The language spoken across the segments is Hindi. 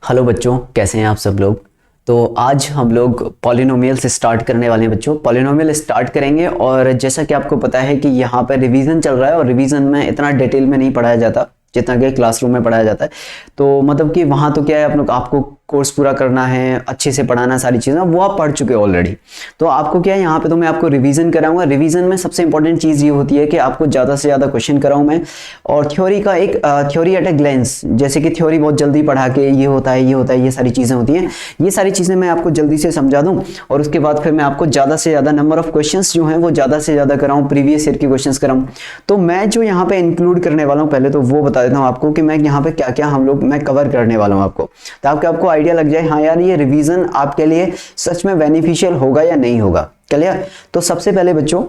हेलो बच्चों, कैसे हैं आप सब लोग। तो आज हम लोग पॉलिनोमियल से स्टार्ट करने वाले हैं बच्चों। पॉलिनोमियल स्टार्ट करेंगे और जैसा कि आपको पता है कि यहाँ पर रिवीजन चल रहा है और रिवीजन में इतना डिटेल में नहीं पढ़ाया जाता जितना कि क्लासरूम में पढ़ाया जाता है। तो मतलब कि वहाँ तो क्या है, आपको कोर्स पूरा करना है, अच्छे से पढ़ाना, सारी चीज़ें वो आप पढ़ चुके हो ऑलरेडी। तो आपको क्या है, यहाँ पे तो मैं आपको रिवीजन कराऊंगा। रिवीजन में सबसे इंपॉर्टेंट चीज़ ये होती है कि आपको ज़्यादा से ज़्यादा क्वेश्चन कराऊँ मैं, और थ्योरी का एक थ्योरी एट ए ग्लेंस, जैसे कि थ्योरी बहुत जल्दी पढ़ा के ये होता है, ये होता है, ये सारी चीज़ें होती हैं, ये सारी चीज़ें मैं आपको जल्दी से समझा दूँ। और उसके बाद फिर मैं आपको ज़्यादा से ज़्यादा नंबर ऑफ क्वेश्चन जो हैं वो ज़्यादा से ज़्यादा कराऊँ, प्रीवियस ईयर के क्वेश्चन कराऊँ। तो मैं जो यहाँ पे इंक्लूड करने वाला हूँ, पहले तो वो बता देता हूँ आपको कि मैं यहाँ पे क्या क्या मैं कवर करने वाला हूँ आपको, ताकि आपको आइडिया लग जाए, हाँ यार ये रिवीजन आपके लिए सच में बेनिफिशियल होगा या नहीं होगा। क्लियर। तो सबसे पहले बच्चों,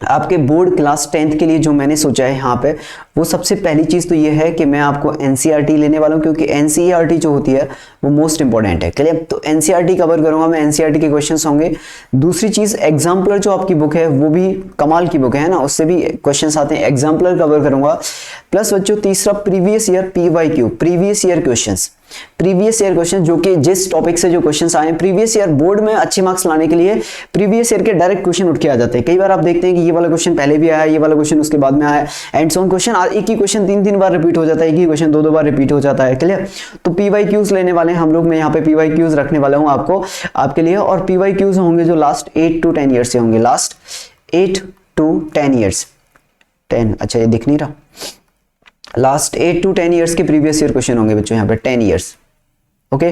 आपके बोर्ड क्लास 10th के लिए जो मैंने सोचा है यहाँ पे, वो सबसे पहली चीज़ तो ये है कि मैं आपको एनसीईआरटी लेने वाला हूँ, क्योंकि एनसीईआरटी जो होती है वो मोस्ट इंपॉर्टेंट है। क्लियर। तो एनसीईआरटी कवर करूंगा मैं, एनसीईआरटी के क्वेश्चंस होंगे। दूसरी चीज़, एग्जाम्पलर जो आपकी बुक है वो भी कमाल की बुक है ना, उससे भी क्वेश्चंस आते हैं, एग्जाम्पलर कवर करूंगा। प्लस बच्चों तीसरा, previous year PYQ, previous year questions, previous year question जो कि जिस टॉपिक से जो क्वेश्चंस आए, प्रीवियस ईयर बोर्ड में अच्छे मार्क्स लाने के लिए प्रीवियस ईयर के डायरेक्ट क्वेश्चन उठ के आ जाते हैं। कई बार आप देखते हैं कि ये वाला क्वेश्चन पहले भी आया, ये वाला क्वेश्चन उसके बाद में आया, एंड सो ऑन। क्वेश्चन एक ही क्वेश्चन 3 बार रिपीट हो जाता है, एक ही क्वेश्चन 2 बार रिपीट हो जाता है। क्लियर। तो PYQs लेने वाले हैं हम लोग, मैं यहाँ पे PYQs रखने वाला हूँ आपके लिए। और PYQs होंगे जो लास्ट 8 to 10 ईयर्स से होंगे, लास्ट 8 to 10 ईयर्स। 10, अच्छा ये दिख नहीं रहा, लास्ट 8 to 10 ईयर्स के प्रीवियस ईयर क्वेश्चन होंगे बच्चों यहाँ पे, 10 ईयर्स। ओके।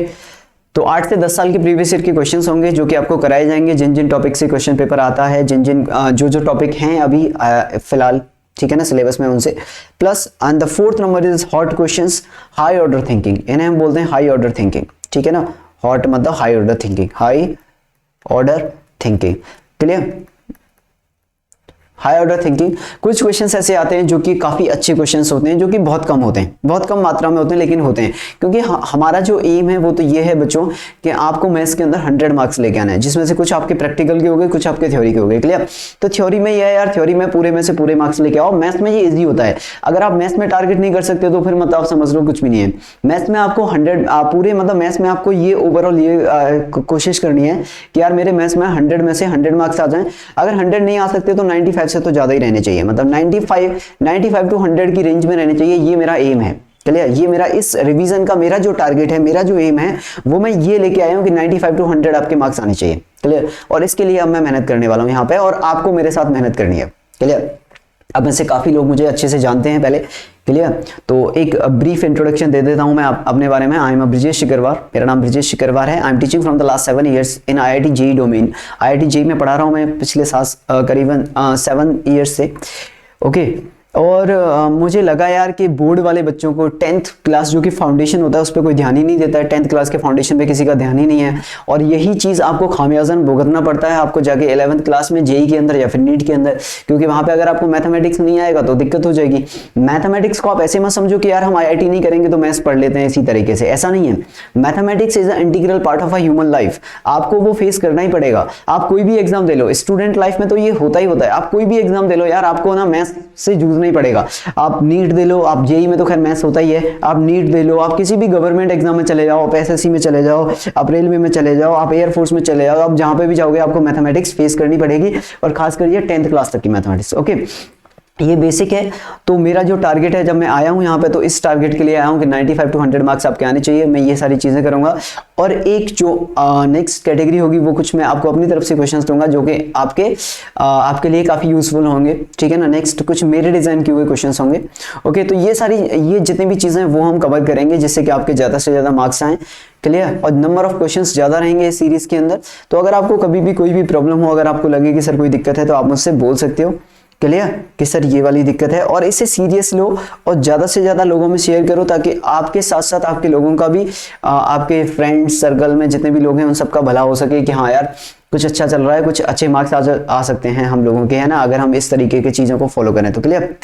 तो 8 से 10 साल के प्रीवियस ईयर के क्वेश्चंस होंगे जो कि आपको कराए जाएंगे, जिन जिन टॉपिक से क्वेश्चन पेपर आता है, जो टॉपिक हैं अभी फिलहाल, ठीक है ना, सिलेबस में उनसे। Plus and the fourth number is hot questions, high order thinking, इन्हें हम बोलते हैं हाई ऑर्डर थिंकिंग, ठीक है ना। हॉट मतलब high order thinking, high order thinking. Clear. High order thinking, कुछ क्वेश्चंस ऐसे आते हैं जो कि काफ़ी अच्छे क्वेश्चंस होते हैं, जो कि बहुत कम होते हैं, बहुत कम मात्रा में होते हैं, लेकिन होते हैं। क्योंकि हमारा जो एम है वो तो ये है बच्चों कि आपको मैथ्स के अंदर 100 मार्क्स लेके आना है, जिसमें से कुछ आपके प्रैक्टिकल के हो गए, कुछ आपके थ्योरी के हो गए। क्लियर। तो थ्योरी में ये है यार, थ्योरी में से पूरे मार्क्स लेके आओ। मैथ्स में ये ईजी होता है। अगर आप मैथ्स में टारगेट नहीं कर सकते तो फिर मतलब आप समझ लो कुछ भी नहीं है। मैथ्स में आपको 100 पूरे मतलब मैथ्स में आपको ये ओवरऑल ये कोशिश करनी है कि यार मेरे मैथ्स में 100 में से 100 मार्क्स आ जाएं। अगर 100 नहीं आ सकते तो 95 से तो ज़्यादा ही रहने चाहिए, मतलब 95 to 100 की रेंज में रहने चाहिए। ये मेरा एम है। क्लियर। ये मेरा इस रिवीजन का मेरा जो टारगेट है, मेरा जो एम है, वो मैं ये लेके आया हूं कि 95 to 100 आपके मार्क्स आने चाहिए। क्लियर। और इसके लिए अब मैं मेहनत करने वाला हूं यहाँ पे, और आपको मेरे साथ मेहनत करनी है। क्लियर। अब में से काफी लोग मुझे अच्छे से जानते हैं पहले। क्लियर। तो एक ब्रीफ इंट्रोडक्शन दे देता हूं मैं अपने बारे में। आई एम ब्रिजेश शिकरवार, मेरा नाम ब्रिजेश शिकरवार है। I am teaching from the last 7 years in IIT JEE domain. IIT JEE में पढ़ा रहा हूं मैं पिछले करीबन 7 ईयर्स से। ओके। और मुझे लगा यार कि बोर्ड वाले बच्चों को 10th क्लास जो कि फाउंडेशन होता है उस पर कोई ध्यान ही नहीं देता है, 10th क्लास के फाउंडेशन पे किसी का ध्यान ही नहीं है, और यही चीज़ आपको खामियाजन भुगतना पड़ता है आपको जाके 11th क्लास में JEE के अंदर या फिर नीट के अंदर। क्योंकि वहाँ पे अगर आपको मैथमेटिक्स नहीं आएगा तो दिक्कत हो जाएगी। मैथमेटिक्स को आप ऐसे मत समझो कि यार हम IIT नहीं करेंगे तो मैथ्स पढ़ लेते हैं इसी तरीके से, ऐसा नहीं है। Mathematics is a integral part of a human life, आपको वो फेस करना ही पड़ेगा। आप कोई भी एग्जाम दे लो, स्टूडेंट लाइफ में तो ये होता ही होता है, आप कोई भी एग्जाम दे लो यार, आपको ना मैथ्स से जूझना ही पड़ेगा। आप नीट दे लो, आप JEE में तो खैर मैथ्स होता ही है, आप नीट दे लो, आप किसी भी गवर्नमेंट एग्जाम में चले जाओ, आप SSC में चले जाओ, आप रेलवे में चले जाओ, आप एयरफोर्स में चले जाओ, आप जहां पे भी जाओगे आपको मैथमेटिक्स फेस करनी पड़ेगी, और खासकर ये 10th क्लास तक की मैथमेटिक्स। ओके, ये बेसिक है। तो मेरा जो टारगेट है, जब मैं आया हूं यहाँ पे तो इस टारगेट के लिए आया हूं कि 95 to 100 मार्क्स आपके आने चाहिए। मैं ये सारी चीजें करूंगा, और एक जो नेक्स्ट कैटेगरी होगी वो कुछ मैं आपको अपनी तरफ से क्वेश्चंस दूंगा जो कि आपके लिए काफी यूजफुल होंगे, ठीक है ना। नेक्स्ट कुछ मेरे डिजाइन किए हुए क्वेश्चंस होंगे। ओके, तो ये जितनी भी चीजें वो हम कवर करेंगे जिससे कि आपके ज्यादा से ज्यादा मार्क्स आए। क्लियर। और नंबर ऑफ क्वेश्चंस ज्यादा रहेंगे इस सीरीज के अंदर। तो अगर आपको कभी भी कोई भी प्रॉब्लम हो, अगर आपको लगे कि सर कोई दिक्कत है, तो आप मुझसे बोल सकते हो। क्लियर, कि सर ये वाली दिक्कत है, और इसे सीरियस लो और ज्यादा से ज्यादा लोगों में शेयर करो, ताकि आपके साथ साथ आपके लोगों का भी, आपके फ्रेंड्स सर्कल में जितने भी लोग हैं उन सबका भला हो सके कि हाँ यार कुछ अच्छा चल रहा है, कुछ अच्छे मार्क्स आ सकते हैं हम लोगों के, है ना, अगर हम इस तरीके की चीजों को फॉलो करें तो। क्लियर।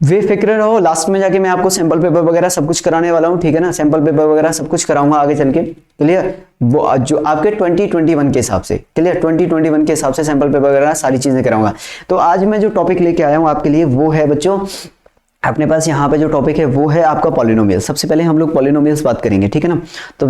बेफिक्र रहो, लास्ट में जाके मैं आपको सैंपल पेपर वगैरह सब कुछ कराने वाला हूँ, ठीक है ना। सैंपल पेपर वगैरह सब कुछ कराऊंगा आगे चल के। क्लियर। वो जो आपके 2021 के हिसाब से, क्लियर, 2021 के हिसाब से सैंपल पेपर वगैरह सारी चीजें कराऊंगा। तो आज मैं जो टॉपिक लेके आया हूँ आपके लिए वो है बच्चों अपने पास यहाँ पे जो टॉपिक है वो है आपका पॉलिनोमियल। सबसे पहले हम लोग पॉलिनोमियल्स बात करेंगे, ठीक है ना। तो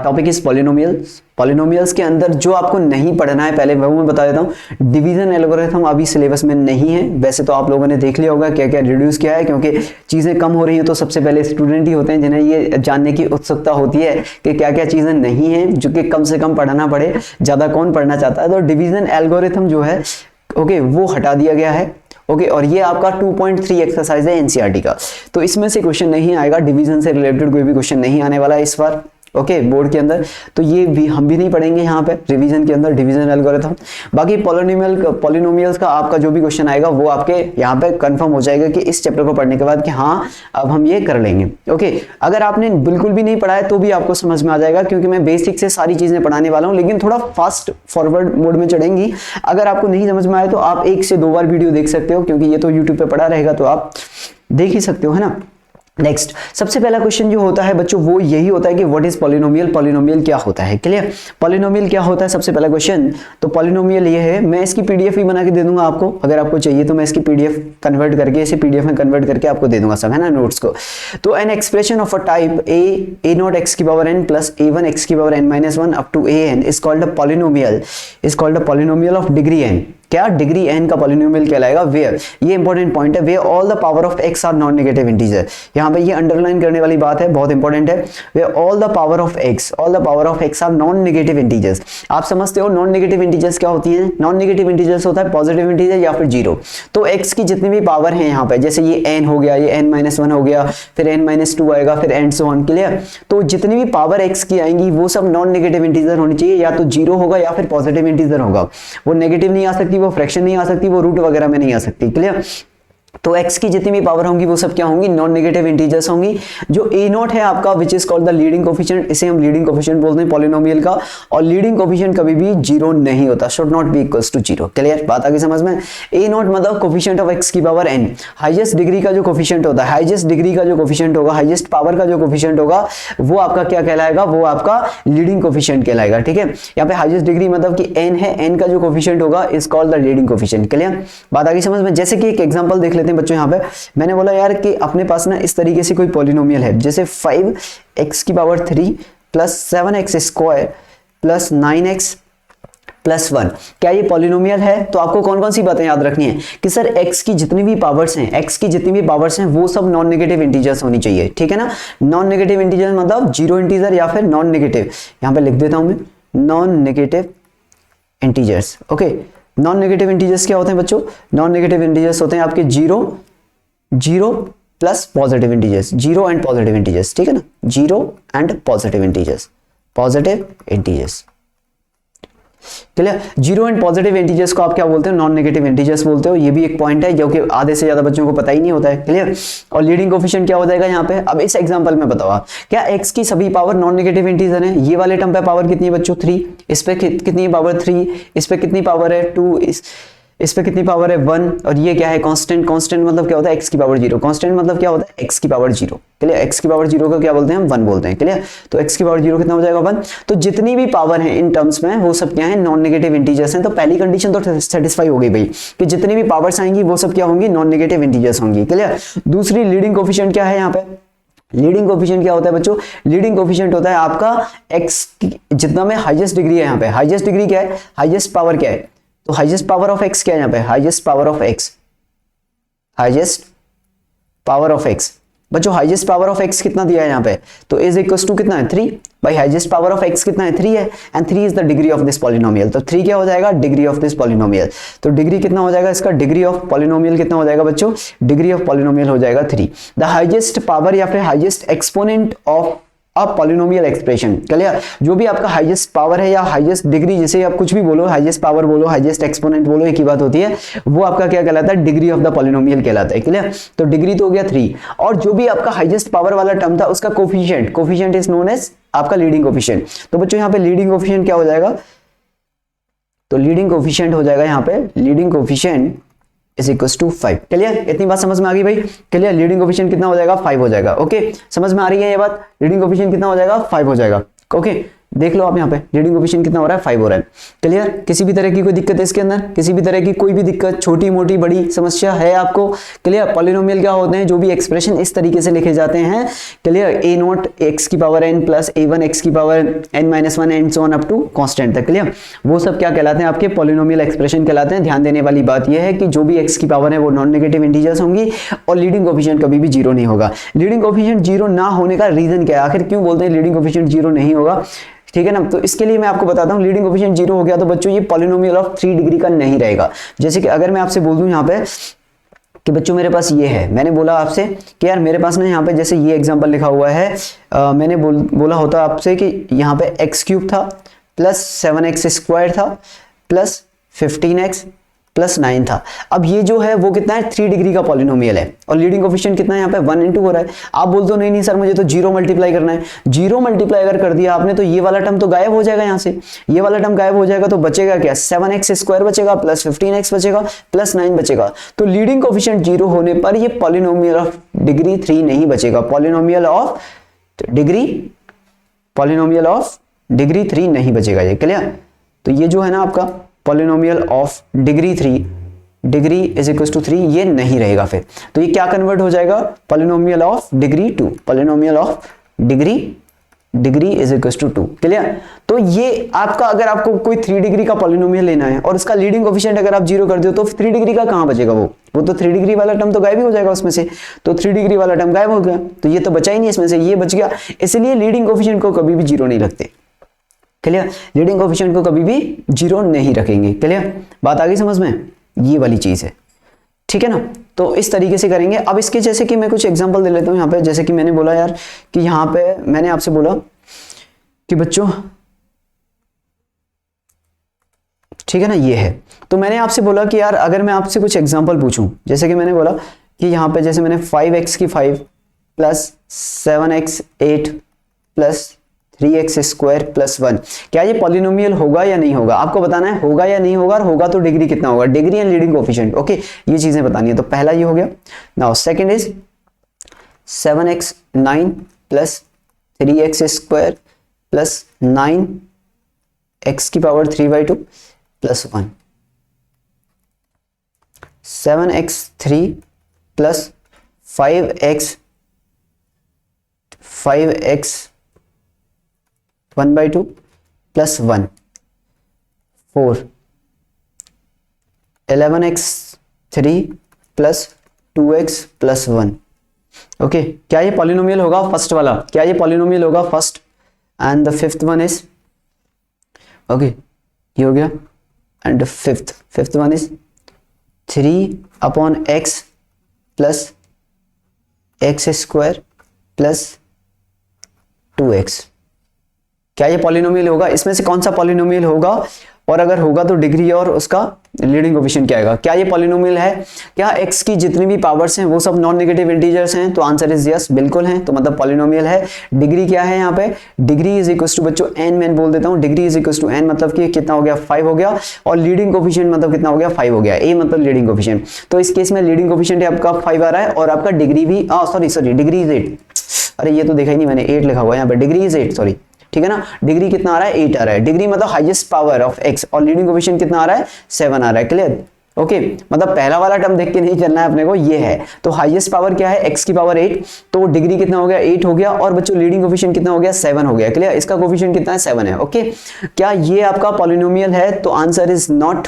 टॉपिक इज पॉलिनोमियल्स। पॉलिनोमियल्स के अंदर जो आपको नहीं पढ़ना है पहले वो मैं बता देता हूँ। डिवीजन एल्गोरिथम अभी सिलेबस में नहीं है, वैसे तो आप लोगों ने देख लिया होगा क्या क्या रिड्यूस किया है, क्योंकि चीज़ें कम हो रही हैं। तो सबसे पहले स्टूडेंट ही होते हैं जिन्हें ये जानने की उत्सुकता होती है कि क्या क्या चीज़ें नहीं हैं जो कि कम से कम पढ़ना पड़े, ज़्यादा कौन पढ़ना चाहता है। तो डिवीजन एल्गोरिथम जो है ओके वो हटा दिया गया है। ओके और ये आपका 2.3 एक्सरसाइज है एनसीईआरटी का। तो इसमें से क्वेश्चन नहीं आएगा, डिवीजन से रिलेटेड कोई भी क्वेश्चन नहीं आने वाला है इस बार ओके बोर्ड के अंदर। तो ये भी हम भी नहीं पढ़ेंगे यहाँ पे रिवीजन के अंदर डिवीजन एल्गोरिथम। बाकी पॉलिनोमियल्स का आपका जो भी क्वेश्चन आएगा वो आपके यहाँ पे कंफर्म हो जाएगा कि इस चैप्टर को पढ़ने के बाद कि हाँ अब हम ये कर लेंगे। ओके अगर आपने बिल्कुल भी नहीं पढ़ा है तो भी आपको समझ में आ जाएगा, क्योंकि मैं बेसिक से सारी चीजें पढ़ाने वाला हूँ, लेकिन थोड़ा फास्ट फॉरवर्ड मोड में चढ़ेंगी। अगर आपको नहीं समझ में आए तो आप 1 से 2 बार वीडियो देख सकते हो, क्योंकि ये तो यूट्यूब पे पढ़ा रहेगा तो आप देख ही सकते हो, है ना। नेक्स्ट सबसे पहला क्वेश्चन जो होता है बच्चों वो यही होता है कि व्हाट इज पॉलिनोमियल, पॉलिनोमियल क्या होता है। क्लियर, पॉलिनोमियल क्या होता है सबसे पहला क्वेश्चन। तो पॉलिनोमियल ये है, मैं इसकी पीडीएफ भी बना के दे दूंगा आपको, अगर आपको चाहिए तो मैं इसकी पीडीएफ कन्वर्ट करके इसे पीडीएफ में कन्वर्ट करके आपको दे दूंगा सब, है ना, नोट्स को। तो an expression of a type a naught x की power N plus a1 x की power n-1 up to an is called a polynomial, is called a polynomial of degree n। क्या डिग्री n का पॉलिनोमियल कहलाएगा वेयर, ये इंपॉर्टेंट पॉइंट है, where all the power of x are non negative integer. यहाँ पे ये अंडरलाइन करने वाली बात है, बहुत इंपॉर्टेंट है। Where all the power of x are non negative integers. आप समझते हो नॉन नेगेटिव इंटीजर्स क्या होती हैं। नॉन नेगेटिव इंटीजर्स होता है पॉजिटिव इंटीजर या फिर जीरो। तो x की जितनी भी पावर है यहाँ पे, जैसे ये n हो गया, ये n-1 हो गया, फिर n-2 आएगा, फिर एंड सो ऑन। क्लियर, तो जितनी भी पावर x की आएंगी वो सब नॉन नेगेटिव इंटीजर होनी चाहिए, या तो जीरो होगा या फिर पॉजिटिव इंटीजर होगा। वो नेगेटिव नहीं आ सकती, वो फ्रैक्शन नहीं आ सकती, वो रूट वगैरह में नहीं आ सकती। क्लियर, तो x की जितनी भी पावर होंगी वो सब क्या होंगी, नॉन नेगेटिव इंटीजर्स होंगी। जो a0 है आपका which is called the leading coefficient, इसे हम लीडिंग कोफिशिएंट बोलते हैं पॉलिनोमियल का। और लीडिंग कोफिशिएंट कभी भी जीरो नहीं होता, should not be equals to zero. Clear, बात आगे समझ में। a0 मतलब कोफिशिएंट ऑफ x की पावर n, हाईएस्ट डिग्री का जो कोफिशिएंट होता है, हाईएस्ट डिग्री का जो कोफिशिएंट होगा, हाईएस्ट पावर का जो कोफिशिएंट होगा वो आपका क्या कहलाएगा, वो आपका लीडिंग कोफिशिएंट कहलाएगा। ठीक है, यहाँ पे हाईएस्ट डिग्री मतलब कि n है, n का जो कोफिशिएंट होगा is called the leading coefficient. Clear, बात आगे समझ में। जैसे कि एक एग्जांपल देख लेते हैं बच्चों, यहाँ पे मैंने बोला यार कि अपने पास ना इस तरीके से कोई पॉलिनोमियल है, जैसे 5x की power 3 plus 7x square plus 9x plus 1। क्या ये पॉलिनोमियल है? तो आपको कौन कौन सी बातें याद रखनी है कि सर x की जितनी भी पावर्स हैं, x की जितनी भी पावर्स हैं वो सब नॉन नेगेटिव इंटीजर्स होनी चाहिए। ठीक है ना, नॉन नेगेटिव इंटीजर मतलब जीरो इंटीजर या फिर नॉन नेगेटिव। यहां पे लिख देता हूं मैं, non negative integers. Okay, non negative integers क्या होते हैं बच्चों? नॉन नेगेटिव इंटीजर्स होते हैं आपके zero plus positive integers, zero and positive integers. ठीक है ना, zero and positive integers, positive integers. Clear, zero and positive integers को आप क्या बोलते हो? नॉन नेगेटिव इंटीजर्स बोलते हो। ये भी एक पॉइंट है जो कि आधे से ज्यादा बच्चों को पता ही नहीं होता है। क्लियर, और लीडिंग कोफिशिएंट क्या हो जाएगा यहाँ पे? अब इस एग्जांपल में बताओ आप, क्या x की सभी पावर नॉन नेगेटिव इंटीजर है? ये वाले टर्म पे पावर कितनी है बच्चों? 3। इस पे कितनी पावर? 3। इस पे कितनी पावर है? 2। इस पे कितनी पावर है? 1। और ये क्या है? कांस्टेंट। कांस्टेंट मतलब क्या होता है? x की पावर 0। कांस्टेंट मतलब क्या होता है? x की पावर 0। क्लियर, x की पावर 0 को क्या बोलते हैं हम? 1 बोलते हैं। क्लियर, तो x की पावर 0 कितना हो जाएगा? 1। तो जितनी भी पावर है इन टर्म्स में वो सब क्या है? नॉन नेगेटिव इंटीजर्स हैं। तो पहली कंडीशन तो सेटिस्फाई हो गई भाई कि जितनी भी पावर्स आएंगी वो सब क्या होंगी? नॉन नेगेटिव इंटीजर्स होंगी। क्लियर, दूसरी लीडिंग कोफिशिएंट क्या है यहाँ पे? लीडिंग कोफिशिएंट क्या होता है बच्चों? लीडिंग कोफिशिएंट होता है आपका x जितना में हाईएस्ट डिग्री है। यहाँ पे हाईएस्ट डिग्री क्या है? हाईएस्ट पावर क्या है? तो हाईएस्ट पावर ऑफ x क्या है यहाँ पे? Highest power of x, highest power of x बच्चों, हाईएस्ट पावर ऑफ x कितना दिया है यहाँ पे? तो इज इक्वल्स टू कितना है? 3। भाई हाईएस्ट पावर ऑफ x कितना है? 3 है, and 3 is the degree of this polynomial. तो 3 क्या हो जाएगा? Degree of this polynomial. तो डिग्री कितना हो जाएगा इसका? डिग्री ऑफ पॉलिनोमियल कितना हो जाएगा बच्चों? डिग्री ऑफ पॉलिनोमियल हो जाएगा 3। द हाईएस्ट पावर या फिर highest exponent of a polynomial expression. Clear, जो भी आपका हाईएस्ट पावर है या हाईएस्ट डिग्री, जिसे आप कुछ भी बोलो, हाईएस्ट पावर बोलो, हाईएस्ट एक्सपोनेंट बोलो, एक ही बात होती है, वो आपका क्या कहलाता है? डिग्री ऑफ द पॉलिनोमियल कहलाता है। क्लियर, तो डिग्री तो हो गया 3। और जो भी आपका हाईएस्ट पावर वाला टर्म था उसका coefficient, coefficient is known as आपका लीडिंग कोफिशिएंट। तो बच्चों यहाँ पे लीडिंग कोफिशिएंट क्या हो जाएगा? तो लीडिंग कोफिशिएंट हो जाएगा यहाँ पे, leading coefficient is equals to 5। Clear, इतनी बात समझ में आ गई भाई? क्लियर, लीडिंग कोफिशिएंट कितना हो जाएगा? 5 हो जाएगा। ओके, समझ में आ रही है ये बात? लीडिंग कोफिशिएंट कितना हो जाएगा? 5 हो जाएगा। ओके, देख लो आप यहाँ पे लीडिंग कोफिशिएंट कितना हो रहा है 5 हो रहा है। क्लियर, किसी भी तरह की कोई दिक्कत है इसके अंदर, किसी भी तरह की कोई भी दिक्कत, छोटी मोटी बड़ी समस्या है आपको? क्लियर, पॉलिनोमियल क्या होते हैं, जो भी एक्सप्रेशन इस तरीके से लिखे जाते हैं। क्लियर, ए नॉट एक्स की power N plus A one X की power N minus one and so on up to constant तक। क्लियर, वो सब क्या कहलाते हैं, आपके पॉलिनोमियल एक्सप्रेशन कहलाते हैं। ध्यान देने वाली बात यह है कि जो भी एक्स की पावर है वो नॉन नेगेटिव इंटीजर्स होंगी और लीडिंग कोफिशिएंट कभी भी जीरो नहीं होगा। लीडिंग कोफिशिएंट जीरो ना होने का रीजन क्या है, आखिर क्यों बोलते हैं लीडिंग कोफिशिएंट जीरो नहीं होगा? ठीक है ना, तो इसके लिए मैं आपको बताता हूं, लीडिंग कोफिशिएंट जीरो हो गया तो बच्चों ये पॉलिनोमियल ऑफ 3 डिग्री का नहीं रहेगा। जैसे कि अगर मैं आपसे बोल दूं यहाँ पे कि बच्चों मेरे पास ये है, मैंने बोला आपसे कि यार मेरे पास ना यहाँ पे जैसे ये एग्जांपल लिखा हुआ है, मैंने बोला होता आपसे कि यहाँ पे एक्स क्यूब था प्लस 7x स्क्वायर था प्लस 15x प्लस 9 था। अब ये जो है वो कितना है, 3 डिग्री का पॉलिनोमियल है और लीडिंग कोफिशिएंट कितना है यहाँ पे 1 into हो रहा है। आप बोलते हो नहीं सर मुझे तो 0 मल्टीप्लाई करना है। 0 मल्टीप्लाई अगर कर दिया आपने तो ये वाला टर्म तो गायब हो जाएगा, यहाँ से ये वाला टर्म गायब हो जाएगा, तो बचेगा क्या, 7x स्क्वायर बचेगा प्लस 15x बचेगा प्लस 9 बचेगा। तो लीडिंग कोफिशिएंट 0 होने पर ये पॉलिनोमियल ऑफ डिग्री 3 नहीं बचेगा, पॉलिनोमियल ऑफ डिग्री 3 नहीं बचेगा ये। क्लियर, तो ये जो है ना आपका polynomial of degree 3, degree is equal to 3, ये नहीं रहेगा फिर। तो ये क्या कन्वर्ट हो जाएगा, polynomial of degree 2, polynomial of degree is equal to 2। Clear, तो ये आपका, अगर आपको कोई 3 डिग्री का पॉलिनोमियल लेना है और उसका लीडिंग कोफिशिएंट अगर आप 0 कर दो तो 3 डिग्री का कहां बचेगा, वो तो 3 डिग्री वाला टर्म तो गायब ही हो जाएगा उसमें से। तो 3 डिग्री वाला टर्म गायब हो गया, तो ये तो बचा ही नहीं इसमें से, ये बच गया। इसलिए लीडिंग कोफिशिएंट को कभी भी 0 नहीं रखते। क्लियर, लीडिंग कोफिशिएंट को कभी भी 0 नहीं रखेंगे। क्लियर, बात आ गई समझ में, ये वाली चीज है। ठीक है ना, तो इस तरीके से करेंगे। अब इसके जैसे कि मैं कुछ एग्जांपल दे लेता हूं यहाँ पे। जैसे कि मैंने बोला यार कि यहाँ पे मैंने आपसे बोला कि बच्चों ठीक है ना, ये है, तो मैंने आपसे बोला कि यार अगर मैं आपसे कुछ एग्जांपल पूछूं, जैसे कि मैंने बोला कि यहाँ पे जैसे मैंने 5x की 5 plus 7x 8 plus 3x square plus 1, क्या ये पॉलिनोमियल होगा या नहीं होगा? आपको बताना है होगा या नहीं होगा, और होगा तो डिग्री कितना होगा, degree and leading coefficient. Okay, ये चीजें बतानी है। तो पहला ये हो गया। Now second is 7x 9 plus 3x square plus 9x की power 3/2 plus 1, 7x 3 plus 5x 1/2 plus 1, 4, 11x 3 plus 2x plus 1। Okay, क्या ये पॉलिनोमियल होगा फर्स्ट वाला, क्या ये पॉलिनोमियल होगा first? And the fifth one is, okay ये हो गया, and fifth one is 3/x plus x square plus 2x। क्या ये पॉलिनोमियल होगा? इसमें से कौन सा पॉलिनोमियल होगा, और अगर होगा तो डिग्री और उसका लीडिंग कोफिशिएंट क्या आएगा? क्या ये पॉलिनोमियल है? क्या x की जितनी भी पावर्स हैं वो सब नॉन नेगेटिव इंटीजर्स हैं? तो आंसर इज यस, बिल्कुल हैं, तो मतलब पॉलिनोमियल है। डिग्री क्या है यहाँ पे, डिग्री इज इक्वल टू बच्चों n, मैं बोल देता हूँ degree is equal to n, मतलब कि कितना हो गया 5 हो गया, और लीडिंग कोफिशिएंट मतलब कितना हो गया 5 हो गया, a मतलब लीडिंग कोफिशिएंट। तो इस केस में लीडिंग कोफिशिएंट आपका 5 आ रहा है और आपका डिग्री भी सॉरी डिग्री इज 8, अरे ये तो देखा ही नहीं मैंने, 8 लिखा हुआ है यहाँ पे, डिग्री इज 8 सॉरी, ठीक है ना। डिग्री कितना आ रहा है 8 आ रहा है, डिग्री मतलब हाईएस्ट पावर ऑफ x, और लीडिंग कोफिशिएंट कितना आ रहा है 7 आ रहा है। क्लियर, ओके, मतलब पहला वाला टर्म देख के नहीं चलना है अपने को, ये है। तो हाईएस्ट पावर क्या है, x की पावर 8, तो डिग्री कितना हो गया 8 हो गया, और बच्चों लीडिंग कोफिशिएंट कितना हो गया 7 हो गया। क्लियर, इसका कोफिशिएंट कितना है 7 है। ओके, क्या ये आपका पॉलिनोमियल है? तो आंसर इज नॉट,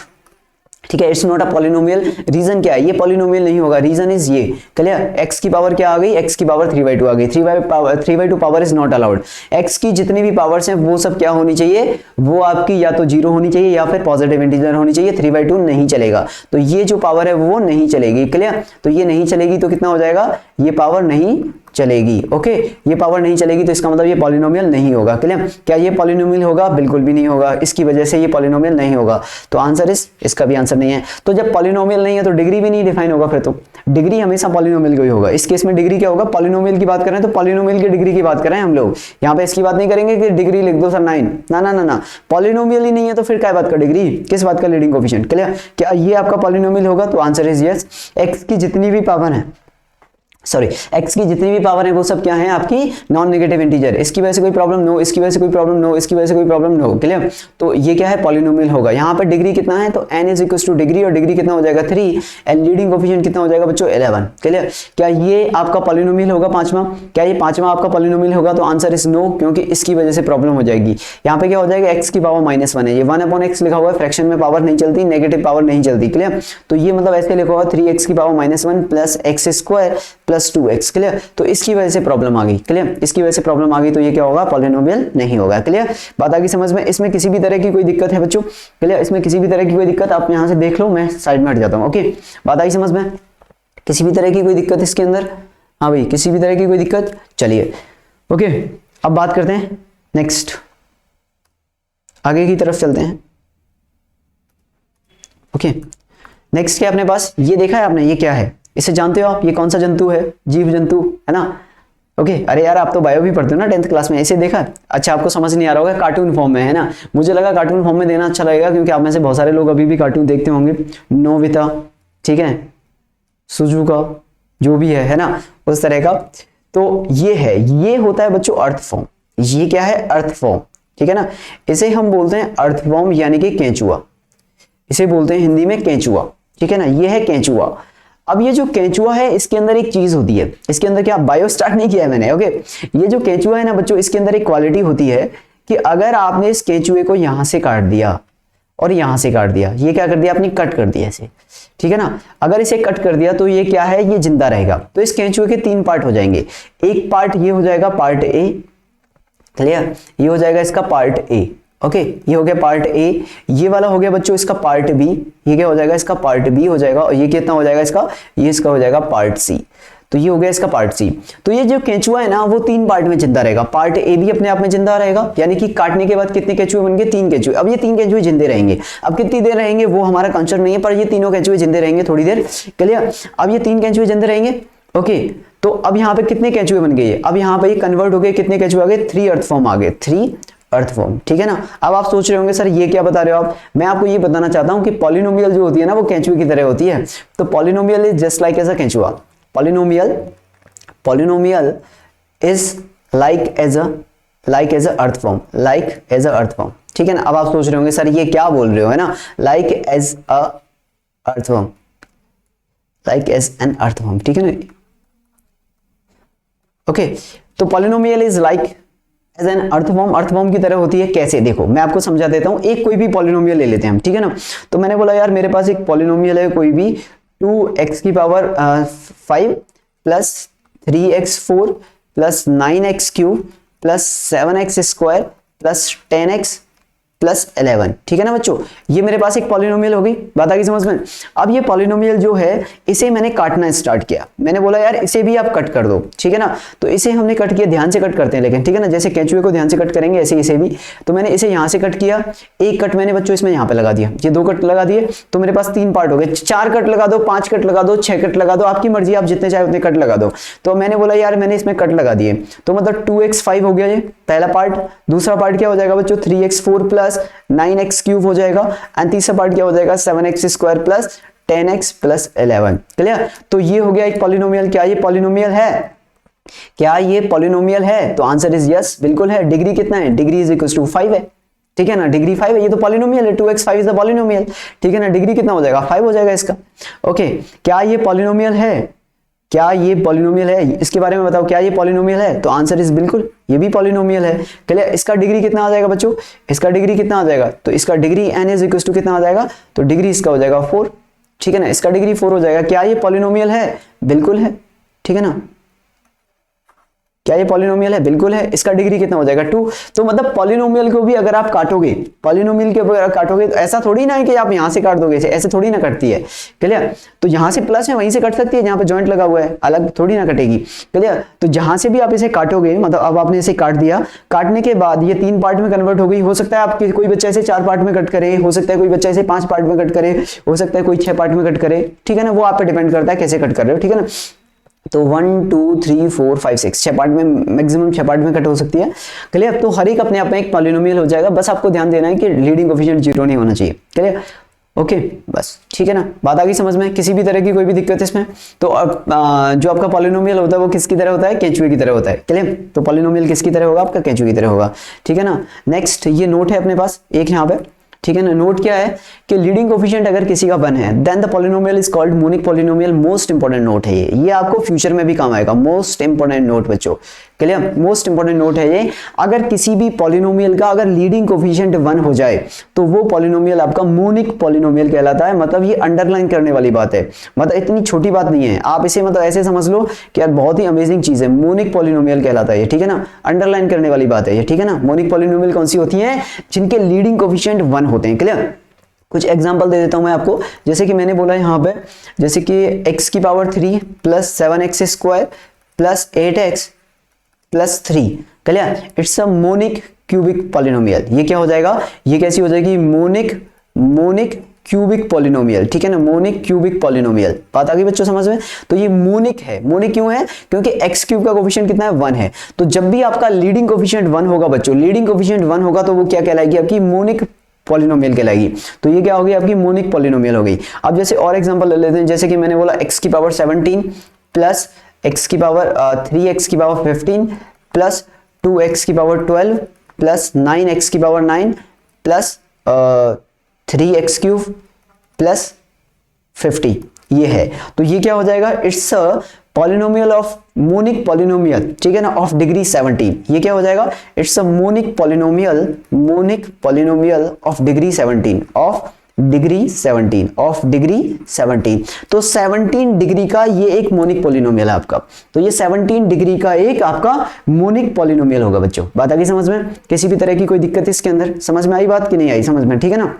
ठीक है, it's not a polynomial. Reason क्या है, ये पॉलिनोमियल नहीं होगा, रीजन इज ये। क्लियर, x की पावर क्या आ गई, x की पावर 3/2 आ गई, 3/2 power is not allowed. x की जितनी भी पावर्स हैं वो सब क्या होनी चाहिए, वो आपकी या तो 0 होनी चाहिए या फिर पॉजिटिव इंटीजर होनी चाहिए, 3/2 नहीं चलेगा। तो ये जो पावर है वो नहीं चलेगी। क्लियर, तो ये नहीं चलेगी तो कितना हो जाएगा, ये पावर नहीं चलेगी। ओके, ये पावर नहीं चलेगी तो इसका मतलब ये पॉलिनोमियल नहीं होगा। क्लियर, क्या ये पॉलिनोमियल होगा, बिल्कुल भी नहीं होगा, इसकी वजह से ये पॉलिनोमियल नहीं होगा। तो आंसर इसका भी आंसर नहीं है। तो जब पॉलिनोमियल नहीं है तो डिग्री भी नहीं डिफाइन होगा, फिर तो डिग्री हमेशा पॉलिनोमियल का ही होगा। इस केस में डिग्री क्या होगा, पॉलिनोमियल की बात करें तो पॉलिनोमियल की डिग्री की बात करें हम लोग, यहाँ पे इसकी बात नहीं करेंगे कि डिग्री लिख दो सर 9, ना ना ना ना, पॉलिनोमियल ही नहीं है तो फिर क्या बात का डिग्री, किस बात का लीडिंग कोफिशिएंट। क्लियर, क्या ये आपका पॉलिनोमियल होगा? तो आंसर इज यस। एक्स की जितनी भी पावर है सॉरी x की जितनी भी पावर है वो सब क्या है आपकी नॉन नेगेटिव इंटीजर। इसकी वजह से कोई प्रॉब्लम नो, इसकी वजह से कोई प्रॉब्लम नो, इसकी वजह से कोई प्रॉब्लम नो, क्लियर। तो ये क्या है पॉलिनोमियल होगा। यहाँ पर डिग्री कितना है तो n is equal two degree, और डिग्री कितना हो जाएगा 3, एंड लीडिंग कोफिशिएंट कितना हो जाएगा बच्चों 11, क्लियर। क्या ये आपका पॉलिनोमियल होगा पांचवा? क्या ये पांचवा आपका पॉलिनोमियल होगा? तो आंसर इज नो, क्योंकि इसकी वजह से प्रॉब्लम हो जाएगी। यहाँ पे क्या हो जाएगा x की पावर -1 है, ये 1/x लिखा हुआ है, फ्रैक्शन में पावर नहीं चलती, नेगेटिव पावर नहीं चलती, क्लियर। तो ये मतलब ऐसे लिखा हुआ 3x की power -1 plus x square plus 2x, clear. तो इसकी वजह से प्रॉब्लम आ गई, क्लियर। इसकी वजह से प्रॉब्लम आ गई तो ये क्या होगा पॉलिनोमियल नहीं होगा, क्लियर। बात आ गई समझ में? इसमें किसी भी तरह की कोई दिक्कत है बच्चों? क्लियर। इसमें किसी भी तरह की कोई दिक्कत आप यहां से देख लो, मैं साइड में हट जाता हूं। ओके, बात आई समझ में? किसी भी तरह की कोई दिक्कत इसके अंदर? हाँ भाई, किसी भी तरह की कोई दिक्कत? चलिए ओके, अब बात करते हैं नेक्स्ट, आगे की तरफ चलते हैं। ओके, नेक्स्ट क्या अपने पास ये देखा है आपने, ये क्या है? इसे जानते हो आप? ये कौन सा जंतु है? जीव जंतु है ना। ओके, अरे यार आप तो बायो भी पढ़ते हो ना 10th क्लास में, इसे देखा है? अच्छा, आपको समझ नहीं आ रहा होगा, कार्टून फॉर्म में है ना। मुझे लगा कार्टून फॉर्म में देना अच्छा लगेगा, क्योंकि आप में से बहुत सारे लोग अभी भी कार्टून देखते होंगे। नोबिता, ठीक है, सुजुका, जो भी है ना, उस तरह का। तो ये है, ये होता है बच्चों अर्थ फॉर्म। ये क्या है? अर्थ फॉर्म, ठीक है ना। इसे हम बोलते हैं अर्थ फॉर्म, यानी कि केंचुआ। इसे बोलते हैं हिंदी में केंचुआ, ठीक है ना। ये है केंचुआ। अब ये जो केंचुआ है इसके अंदर एक चीज होती है, इसके अंदर क्या, बायो स्टार्ट नहीं किया है मैंने। ओके, ये जो केंचुआ है ना बच्चों, इसके अंदर एक क्वालिटी होती है कि अगर आपने इस केंचुए को यहां से काट दिया और यहां से काट दिया, ये क्या कर दिया आपने, कट कर दिया इसे, ठीक है ना। अगर इसे कट कर दिया तो ये क्या है, ये जिंदा रहेगा। तो इस केंचुए के 3 पार्ट हो जाएंगे। एक पार्ट ये हो जाएगा पार्ट ए, क्लियर, ये हो जाएगा इसका पार्ट ए। ओके, ये हो गया पार्ट ए। ये वाला हो गया बच्चों इसका पार्ट बी। ये क्या हो जाएगा, इसका पार्ट बी हो जाएगा। और ये कितना हो जाएगा इसका, ये इसका हो जाएगा पार्ट सी। तो ये हो गया इसका पार्ट सी। तो ये जो केंचुआ है ना वो 3 पार्ट में जिंदा रहेगा। पार्ट ए भी अपने आप में जिंदा रहेगा, यानी कि काटने के बाद कितने केंचुए बन गए, 3 केंचुए। अब ये 3 केंचुए जिंदे रहेंगे। अब कितनी देर रहेंगे वो हमारा कंसर्न नहीं है, पर ये तीनों केंचुए जिंदे रहेंगे थोड़ी देर, क्लियर। अब ये 3 केंचुए जिंदे रहेंगे। ओके, तो अब यहाँ पे कितने केंचुए बन गए? अब यहाँ पे ये कन्वर्ट हो गए, कितने केंचुए आ गए, 3 अर्थ फॉर्म आ गए, 3 अर्थ फॉर्म, ठीक है ना। अब आप सोच रहे होंगे सर ये क्या बता रहे हो आप? मैं आपको ये बताना चाहता हूं कि पॉलिनोमियल जो होती है ना वो केंचुए की तरह होती है। तो polynomial is just like as a केंचुआ। Polynomial is like as a earth form, like as a earth form, ठीक है ना। अब आप सोच रहे होंगे सर ये क्या बोल रहे हो, है ना, like as a earth form, like as an earth form, ठीक है ना। ओके, तो polynomial is like as an earth form की तरह होती है। कैसे? देखो मैं आपको समझा देता हूं। एक कोई भी पॉलिनोमियल ले लेते हैं हम, ठीक है ना। तो मैंने बोला यार मेरे पास एक पॉलिनोमियल है कोई भी 2x की power 5 plus 3x4 plus 9x³ plus 7x square plus 10x plus 11, ठीक है ना बच्चों। ये मेरे पास एक पॉलिनोमियल होगी, बात आ गई समझ में। अब ये पॉलिनोमियल जो है इसे मैंने काटना स्टार्ट किया। मैंने बोला यार इसे भी आप कट कर दो, ठीक है ना। तो इसे हमने कट किया, ध्यान से कट करते हैं लेकिन, ठीक है ना। जैसे केंचुए को ध्यान से कट करेंगे ऐसे इसे भी। तो मैंने इसे यहां से कट किया, एक कट मैंने बच्चों इसमें यहां पे लगा दिया, ये 2 कट लगा दिए। तो मेरे पास 3 पार्ट हो गए। 4 कट लगा दो, 5 कट लगा दो, 6 कट लगा दो, आपकी मर्जी, आप जितने चाहे उतने कट लगा दो। तो मैंने बोला यार मैंने इसमें कट लगा दिए, तो मतलब 2x5 हो गया ये पहला पार्ट। दूसरा पार्ट क्या हो जाएगा बच्चों, 3x4 प्लस 9x³ हो जाएगा। एंड तीसरा पार्ट क्या हो जाएगा, 7x square plus 10x plus 11, clear. तो ये हो गया एक पॉलिनोमियल। क्या ये पॉलिनोमियल है? क्या ये पॉलिनोमियल है? तो आंसर इज यस, बिल्कुल है। डिग्री कितना है, डिग्री इज इक्वल टू 5 है, ठीक है ना। डिग्री 5 है, ये तो पॉलिनोमियल है। 2x5 इज द पॉलिनोमियल, ठीक है ना। डिग्री कितना हो जाएगा, 5 हो जाएगा इसका। ओके, क्या ये पॉलिनोमियल है? क्या ये पॉलिनोमियल है? इसके बारे में बताओ, क्या ये पॉलिनोमियल है? तो आंसर इज बिल्कुल, ये भी पॉलिनोमियल है, क्लियर। इसका डिग्री कितना आ जाएगा बच्चों, इसका डिग्री कितना आ जाएगा, तो इसका degree n is equal to कितना आ जाएगा, तो डिग्री इसका हो जाएगा 4, ठीक है ना। इसका डिग्री 4 हो जाएगा। क्या ये पॉलिनोमियल है? बिल्कुल है, ठीक है ना। क्या ये पॉलिनोमियल है? बिल्कुल है। इसका डिग्री कितना हो जाएगा 2। तो मतलब पॉलिनोमियल को भी अगर आप काटोगे, पॉलिनोमियल के अगर काटोगे तो ऐसा थोड़ी ना है कि आप यहां से काट दोगे, ऐसे थोड़ी ना कटती है, क्लियर। तो जहां से प्लस है वहीं से कट सकती है, जहां पे जॉइंट लगा हुआ है अलग थोड़ी ना कटेगी, क्लियर। तो जहां से भी आप इसे काटोगे, मतलब अब आपने इसे काट दिया, काटने के बाद ये 3 पार्ट में कन्वर्ट हो गई। हो सकता है आपके कोई बच्चा इसे 4 पार्ट में कट करे, हो सकता है कोई बच्चा इसे 5 पार्ट में कट करे, हो सकता है कोई 6 पार्ट में कट करे, ठीक है ना। वो आप पे डिपेंड करता है कैसे कट कर रहे हो, ठीक है ना। तो 1 2 3 4 5 6 6 पार्ट में, मैक्सिमम 6 पार्ट में कट हो सकती है, क्लियर। तो हर एक अपने आप में एक पॉलिनोमियल हो जाएगा। बस आपको ध्यान देना है कि लीडिंग कोएफिशिएंट 0 नहीं होना चाहिए, क्लियर। ओके बस ठीक है ना, बात आ गई समझ में, किसी भी तरह की कोई भी दिक्कत इसमें। तो जो आपका पॉलिनोमियल होता है वो किसकी तरह होता है, केचुए की तरह होता है, क्लियर। तो पॉलिनोमियल किसकी तरह होगा, आपका केचुए की तरह होगा, ठीक है ना। नेक्स्ट ये नोट है अपने पास एक यहाँ पे, ठीक है ना। नोट क्या है कि लीडिंग कोफिशिएंट अगर किसी का 1 है then the polynomial is called monic polynomial. Most important note है ये आपको फ्यूचर में भी काम आएगा, मोस्ट इंपोर्टेंट नोट बच्चों, क्लियर, मोस्ट इंपोर्टेंट नोट है ये। अगर किसी भी पॉलिनोमियल का अगर लीडिंग कोफिशिएंट 1 हो जाए तो वो पॉलिनोमियल आपका मोनिक पॉलिनोमियल कहलाता है। मतलब ये अंडरलाइन करने वाली बात है, मतलब इतनी छोटी बात नहीं है, आप इसे मतलब ऐसे समझ लो कि यार बहुत ही अमेजिंग चीज है, मोनिक पॉलिनोमियल कहलाता है ये, ठीक है ना, अंडरलाइन करने वाली बात है ये, ठीक है ना। मोनिक पॉलिनोमियल कौन सी होती है, जिनके लीडिंग कोफिशिएंट 1 होते हैं, क्लियर। कुछ एग्जांपल दे देता हूं मैं आपको, जैसे कि मैंने बोला यहां पे, जैसे कि x की power 3 plus 7x square plus 8x plus 3, clear, it's a monic cubic polynomial. ये क्या हो जाएगा, ये कैसी हो जाएगी, मोनिक क्यूबिक पॉलिनोमियल, ठीक है ना, मोनिक क्यूबिक पॉलिनोमियल। बात आ गई बच्चों समझ में। तो ये मोनिक है, मोनिक क्यों है, क्योंकि x क्यूब का कोफिशिएंट कितना है, 1 है। तो जब भी आपका लीडिंग कोफिशिएंट 1 होगा बच्चों, लीडिंग कोफिशिएंट 1 होगा तो वो क्या कहलाएगी, आपकी मोनिक पॉलिनोमियल कहलाएगी। तो ये क्या होगी, आपकी मोनिक पॉलिनोमियल हो गई। अब जैसे और एग्जांपल ले लेते हैं, जैसे कि मैंने बोला x की पावर 17 प्लस x की पावर 3x की पावर 15 प्लस 2x की पावर 12 प्लस 9x की power 9 plus 3x cube plus 50, ये है। तो ये क्या हो जाएगा, it's a polynomial of monic polynomial, ठीक है ना, ऑफ डिग्री 17। ये क्या हो जाएगा, it's a monic polynomial of degree 17, of degree 17। तो 17 डिग्री का ये एक मोनिक पॉलिनोमियल है आपका। तो ये 17 डिग्री का एक आपका मोनिक पॉलिनोमियल होगा बच्चों। बात आ गई समझ में, किसी भी तरह की कोई दिक्कत इसके अंदर, समझ में आई बात कि नहीं आई समझ में, ठीक है ना।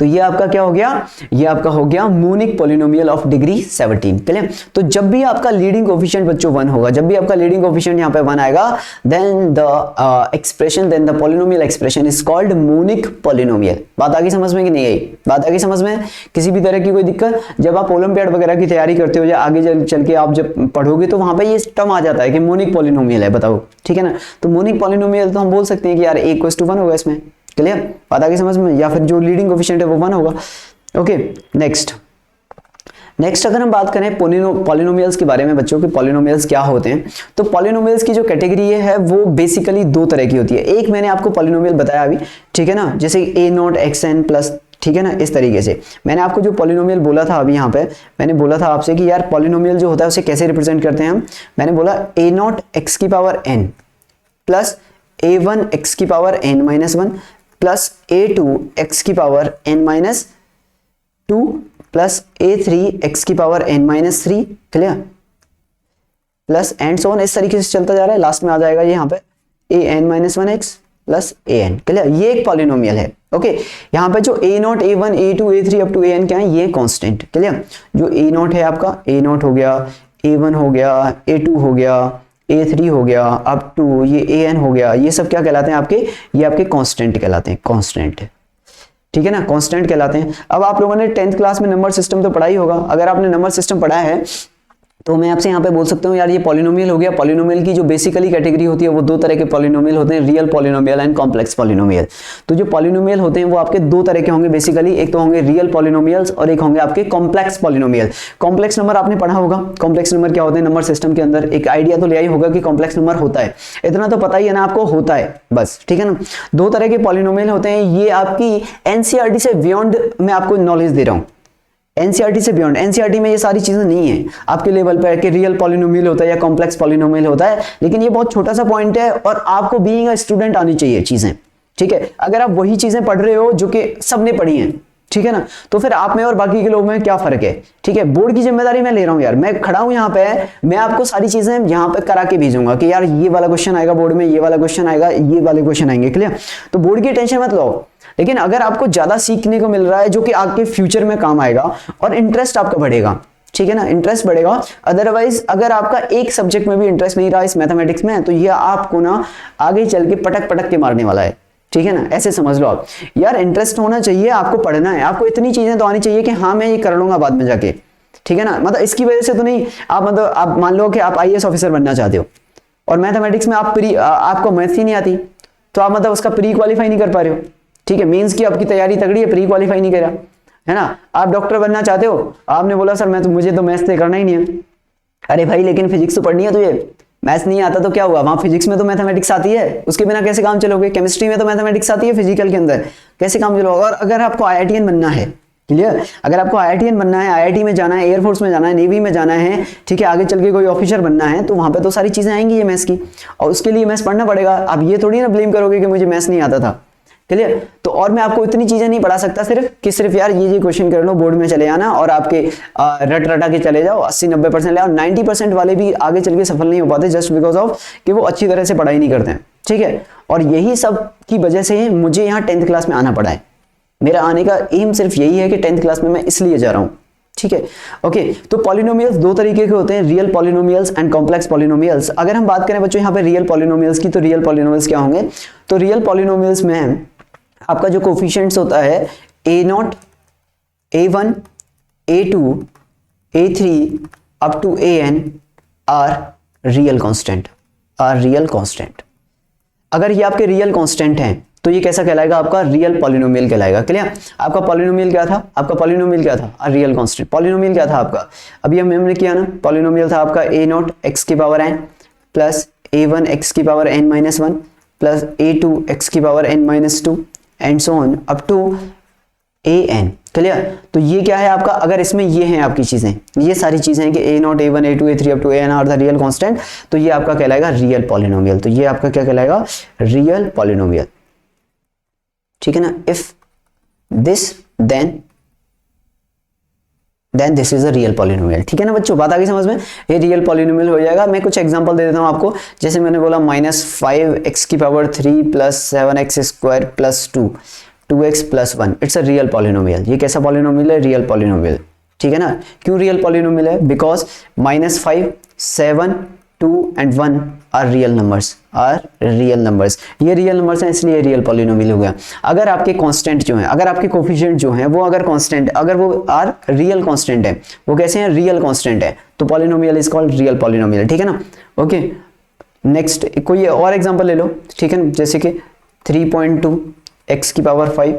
तो ये आपका क्या हो गया, ये आपका हो गया monic polynomial of degree 17, clear. तो जब भी आपका लीडिंग कोफिशिएंट बच्चों 1 होगा, जब भी आपका लीडिंग कोफिशिएंट यहां पे 1 आएगा, then the polynomial expression is called monic polynomial. बात आ गई समझ में कि नहीं आई, बात आ गई समझ में, किसी भी तरह की कोई दिक्कत। जब आप ओलंपियाड वगैरह की तैयारी करते हो या आगे चल के आप जब पढ़ोगे तो वहां पर ये टर्म आ जाता है कि मोनिक पॉलिनोमियल है, बताओ, ठीक है ना। तो मोनिक पॉलिनोमियल तो हम बोल सकते हैं कि यार a = 1 होगा इसमें, क्लियर, बात आ गई समझ में, या फिर जो लीडिंग कोफिशिएंट है वो 1 होगा। ओके नेक्स्ट अगर हम बात करें पॉलिनोमियल्स के बारे में बच्चों, के पॉलिनोमियल्स क्या होते हैं, तो पॉलिनोमियल्स की जो कैटेगरी है वो बेसिकली 2 तरह की होती है। एक मैंने आपको पॉलिनोमियल बताया अभी, ठीक है ना, जैसे a0 xn प्लस, ठीक है ना, इस तरीके से। मैंने आपको जो पॉलिनोमियल बोला था अभी यहाँ पे, मैंने बोला था आपसे कि यार पॉलिनोमियल जो होता है उसे कैसे रिप्रेजेंट करते हैं हम। मैंने बोला a0 x की power n plus a1 x की power n-1 plus a2 x की power n-2 plus a3 x की power n-3, clear, plus and so on, इस तरीके से चलता जा रहा है। लास्ट में आ जाएगा ये यहाँ पे an-1x प्लस an, क्लियर, ये एक पॉलिनोमियल है। ओके यहाँ पे जो a0 a1 a2 a3 up to an क्या है, ये कांस्टेंट, क्लियर। जो a0 है आपका, a0 हो गया, a1 हो गया, a2 हो गया, a3 हो गया, अप टू ये an हो गया, ये सब क्या कहलाते हैं आपके, ये आपके कांस्टेंट कहलाते हैं, कांस्टेंट, ठीक है ना, कांस्टेंट कहलाते हैं। अब आप लोगों ने 10th क्लास में नंबर सिस्टम तो पढ़ा ही होगा। अगर आपने नंबर सिस्टम पढ़ा है तो मैं आपसे यहाँ पे बोल सकता हूँ यार ये पॉलिनोमियल हो गया। पॉलिनोमियल की जो बेसिकली कैटेगरी होती है वो 2 तरह के पॉलिनोमियल होते हैं, real polynomial and complex polynomial. तो जो पॉलिनोमियल होते हैं वो आपके 2 तरह के होंगे बेसिकली, एक तो होंगे रियल पॉलिनोमियल्स और एक होंगे आपके कॉम्प्लेक्स पॉलिनोमियल। कॉम्प्लेक्स नंबर आपने पढ़ा होगा, कॉम्प्लेक्स नंबर क्या होते हैं नंबर सिस्टम के अंदर, एक आइडिया तो लिया ही होगा कि कॉम्प्लेक्स नंबर होता है, इतना तो पता ही है ना आपको, होता है बस, ठीक है ना। 2 तरह के पॉलिनोमियल होते हैं, ये आपकी एनसीईआरटी से बियॉन्ड मैं आपको नॉलेज दे रहा हूँ, एनसीईआरटी से बियॉन्ड। एनसीईआरटी में ये सारी चीजें नहीं है आपके लेवल पर कि रियल पॉलिनोमियल होता है या कॉम्प्लेक्स पॉलिनोमियल होता है, लेकिन ये बहुत छोटा सा पॉइंट है और आपको बीइंग अ स्टूडेंट आनी चाहिए चीजें, ठीक है। अगर आप वही चीजें पढ़ रहे हो जो कि सबने पढ़ी हैं, ठीक है ना, तो फिर आप में और बाकी के लोगों में क्या फर्क है, ठीक है। बोर्ड की जिम्मेदारी मैं ले रहा हूं यार, मैं खड़ा हूं यहाँ पे, मैं आपको सारी चीजें यहाँ पे करा के भेजूंगा कि यार ये वाला क्वेश्चन आएगा बोर्ड में, ये वाला क्वेश्चन आएगा, ये वाले क्वेश्चन आएंगे, क्लियर। तो बोर्ड की टेंशन मत लो, लेकिन अगर आपको ज्यादा सीखने को मिल रहा है जो कि आपके फ्यूचर में काम आएगा और इंटरेस्ट आपका बढ़ेगा, ठीक है ना, इंटरेस्ट बढ़ेगा। अदरवाइज अगर आपका एक सब्जेक्ट में भी इंटरेस्ट नहीं रहा इस मैथमेटिक्स में, तो ये आपको ना आगे चल के पटक पटक के मारने वाला है, ठीक है ना, ऐसे समझ लो आप। यार इंटरेस्ट होना चाहिए, आपको पढ़ना है, आपको इतनी चीजें तो आनी चाहिए कि हाँ मैं ये कर लूंगा बाद में जाके, ठीक है ना। मतलब इसकी वजह से तो नहीं, आप मतलब आप मान लो कि आप आईएएस ऑफिसर बनना चाहते हो और मैथमेटिक्स में आपको मैथ्स ही नहीं आती, तो आप मतलब उसका प्री क्वालिफाई नहीं कर पा रहे हो, ठीक है। मेंस की आपकी तैयारी तगड़ी है, प्री क्वालिफाई नहीं करा, है ना। आप डॉक्टर बनना चाहते हो, आपने बोला सर मुझे तो मैथ्स करना ही नहीं है। अरे भाई लेकिन फिजिक्स तो पढ़नी है तुझे, मैथ्स नहीं आता तो क्या हुआ, वहां फिजिक्स में तो मैथमेटिक्स आती है, उसके बिना कैसे काम चलोगे। केमिस्ट्री में तो मैथमेटिक्स आती है फिजिकल के अंदर, कैसे काम चलोगे। और अगर आपको आईआईटीएन बनना है, क्लियर, अगर आपको आईआईटीएन बनना है, आईआईटी में जाना है, एयरफोर्स में जाना है, नेवी में जाना है, ठीक है, आगे चल के कोई ऑफिसर बनना है, तो वहां पे तो सारी चीजें आएंगी ये मैथ्स की, और उसके लिए मैथ्स पढ़ना पड़ेगा। आप ये थोड़ी ना ब्लेम करोगे कि मुझे मैथ्स नहीं आता था, क्लियर। तो और मैं आपको इतनी चीजें नहीं पढ़ा सकता सिर्फ यार ये क्वेश्चन कर लो, बोर्ड में चले आना और आपके रट रटा के चले जाओ, 80-90% ले आओ। 90% वाले भी आगे चल के सफल नहीं हो पाते जस्ट बिकॉज ऑफ कि वो अच्छी तरह से पढ़ाई नहीं करते हैं, ठीक है। और यही सब की वजह से मुझे यहाँ 10th क्लास में आना पड़ा है। मेरा आने का एम सिर्फ यही है कि 10th क्लास में मैं इसलिए जा रहा हूँ, ठीक है। ओके, तो पॉलिनोमियल्स दो तरीके के होते हैं, real polynomials and complex polynomials. अगर हम बात करें बच्चों यहाँ पे रियल पॉलिनोमियल्स की, तो रियल पॉलिनोमियल्स क्या होंगे, तो रियल पॉलिनोमियल्स में आपका जो कोफिशिएंट्स होता है a0, a1, a2, a3 up to an are real constant, अगर ये आपके रियल कांस्टेंट हैं तो ये कैसा कहलाएगा, आपका रियल पॉलिनोमियल कहलाएगा, क्लियर। आपका पॉलिनोमियल क्या था, रियल कांस्टेंट। पॉलिनोमियल क्या था आपका, अभी हमने किया ना, पॉलिनोमियल था आपका a0 x की power n plus a1 x की power n-1 plus a2 x की power n-2 and so on up to an, clear. तो ये क्या है आपका, अगर इसमें ये हैं आपकी चीजें, ये सारी चीजें हैं कि a0, a1, a2, a3 up to an are the real constant, तो ये आपका कहलाएगा रियल पॉलिनोमियल। तो ये आपका क्या कहलाएगा, रियल पॉलिनोमियल, ठीक है ना। If this then this is a real polynomial, ठीक है ना बच्चों, बात आ गई समझ में, ये रियल पॉलिनोमियल हो जाएगा। मैं कुछ एग्जांपल दे देता हूं आपको, जैसे मैंने बोला -5x की power 3 plus 7x square plus 2x plus 1, it's a real polynomial. ये कैसा पॉलिनोमियल है, रियल पॉलिनोमियल, ठीक है ना। क्यों रियल पॉलिनोमियल है, because -5, 7, 2 and 1 are real numbers, ये रियल नंबर्स हैं, इसलिए रियल पॉलिनोमियल हो गया। अगर आपके कांस्टेंट जो हैं, अगर आपके कोफिशिएंट जो हैं वो अगर कांस्टेंट, अगर वो आर रियल कांस्टेंट है, वो कैसे हैं, रियल कांस्टेंट है, तो polynomial is called real polynomial, ठीक है ना। ओके, नेक्स्ट कोई और एग्जांपल ले लो, ठीक है, जैसे कि 3.2 x की power 5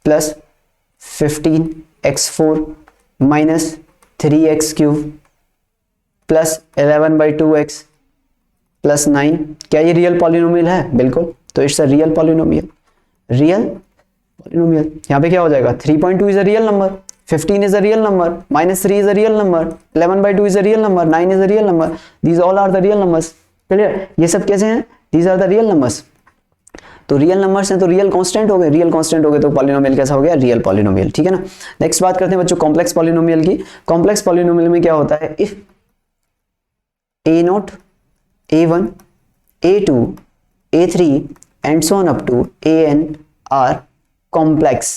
plus 15x4 minus 3x cube plus 11/2x plus 9, क्या ये रियल पॉलिनोमियल है, बिल्कुल। तो इट्स अ रियल पॉलिनोमियल, यहाँ पे क्या हो जाएगा, 3.2 is a real number, 15 is a real number, -3 is a real number, 11/2 is a real number, 9 is a real number, these all are the real numbers, clear. ये सब कैसे हैं, these are the real numbers. तो रियल नंबर्स हैं तो रियल कांस्टेंट हो गए, तो पॉलिनोमियल कैसा हो गया, रियल पॉलिनोमियल, ठीक है ना। नेक्स्ट बात करते हैं बच्चों कॉम्प्लेक्स पॉलिनोमियल की। कॉम्प्लेक्स पॉलिनोमियल में क्या होता है, if a0, a1, a2, a3 and so on up to an are complex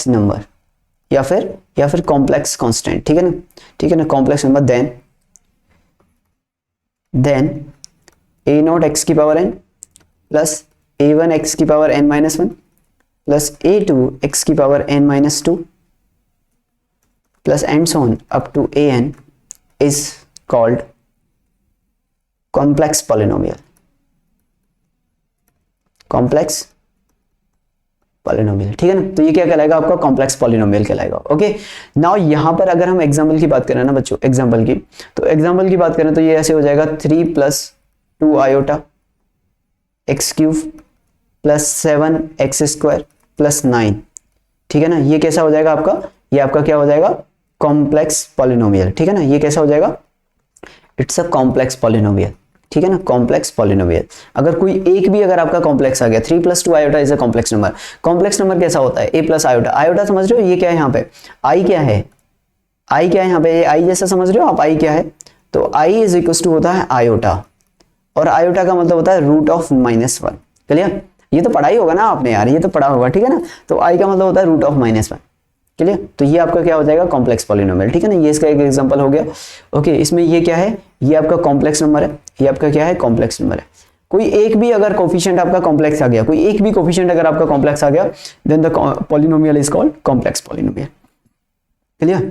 number या फिर complex constant, ठीक है ना, complex number, then a0 x की power n plus a1 x की power n-1 plus a2 x की power n-2 plus and so on up to an is called complex polynomial, ठीक है ना। तो ये क्या कहलाएगा, आपका कॉम्प्लेक्स पॉलिनोमियल कहलाएगा। ओके, नाउ यहां पर अगर हम एग्जांपल की बात करें ना बच्चों, एग्जांपल की बात करें तो ये ऐसे हो जाएगा 3 + 2 iota x cube plus 7x square plus 9, ठीक है ना। ये कैसा हो जाएगा आपका, ये आपका क्या हो जाएगा, कॉम्प्लेक्स पॉलिनोमियल, ठीक है ना। ये कैसा हो जाएगा, इट्स अ कॉम्प्लेक्स पॉलिनोमियल, ठीक है ना, कॉम्प्लेक्स पॉलिनोमियल। अगर कोई एक भी अगर आपका कॉम्प्लेक्स आ गया, 3 + 2 iota is a complex number. Complex number कैसा होता है, a प्लस आयोटा समझ रहे हो, ये क्या है यहाँ पे, i क्या है, यहाँ पे i जैसा समझ रहे हो आप, i क्या है, तो i इज इक्वल टू होता है आयोटा, और आयोटा का मतलब होता है √(-1), क्लियर। ये तो पढ़ाई होगा ना आपने यार, ये तो पढ़ा होगा, ठीक है ना। तो i का मतलब होता है √(-1), क्लियर। तो ये आपका क्या हो जाएगा, कॉम्प्लेक्स पॉलिनोमियल, ठीक है ना। ये इसका एक एग्जांपल हो गया। ओके, इसमें ये क्या है, ये आपका कॉम्प्लेक्स नंबर है, ये आपका क्या है, कॉम्प्लेक्स नंबर है। कोई एक भी अगर कोफिशिएंट आपका कॉम्प्लेक्स आ गया, then the polynomial is called complex polynomial, clear.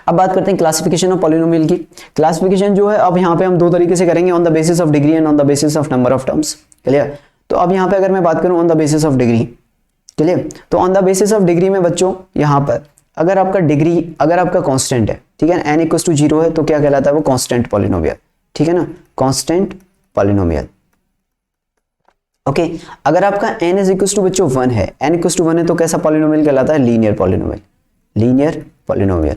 अब बात करते हैं क्लासिफिकेशन ऑफ पॉलिनोमियल की। क्लासिफिकेशन जो है अब यहाँ पे हम दो तरीके से करेंगे, on the basis of degree and on the basis of number of terms, clear. तो अब यहाँ पे अगर मैं बात करूँ on the basis of degree, clear. तो on the basis of degree में बच्चों यहाँ पर अगर आपका कांस्टेंट है, ठीक है, n इक्वल टू 0 है तो क्या कहलाता है वो कांस्टेंट पॉलिनोमियल, ठीक है ना, कांस्टेंट पॉलिनोमियल। ओके, अगर आपका n इज इक्वल टू बच्चों 1 है, n इक्वल टू 1 है तो कैसा पॉलिनोमियल कहलाता है, लीनियर पॉलिनोमियल, लीनियर पॉलिनोमियल,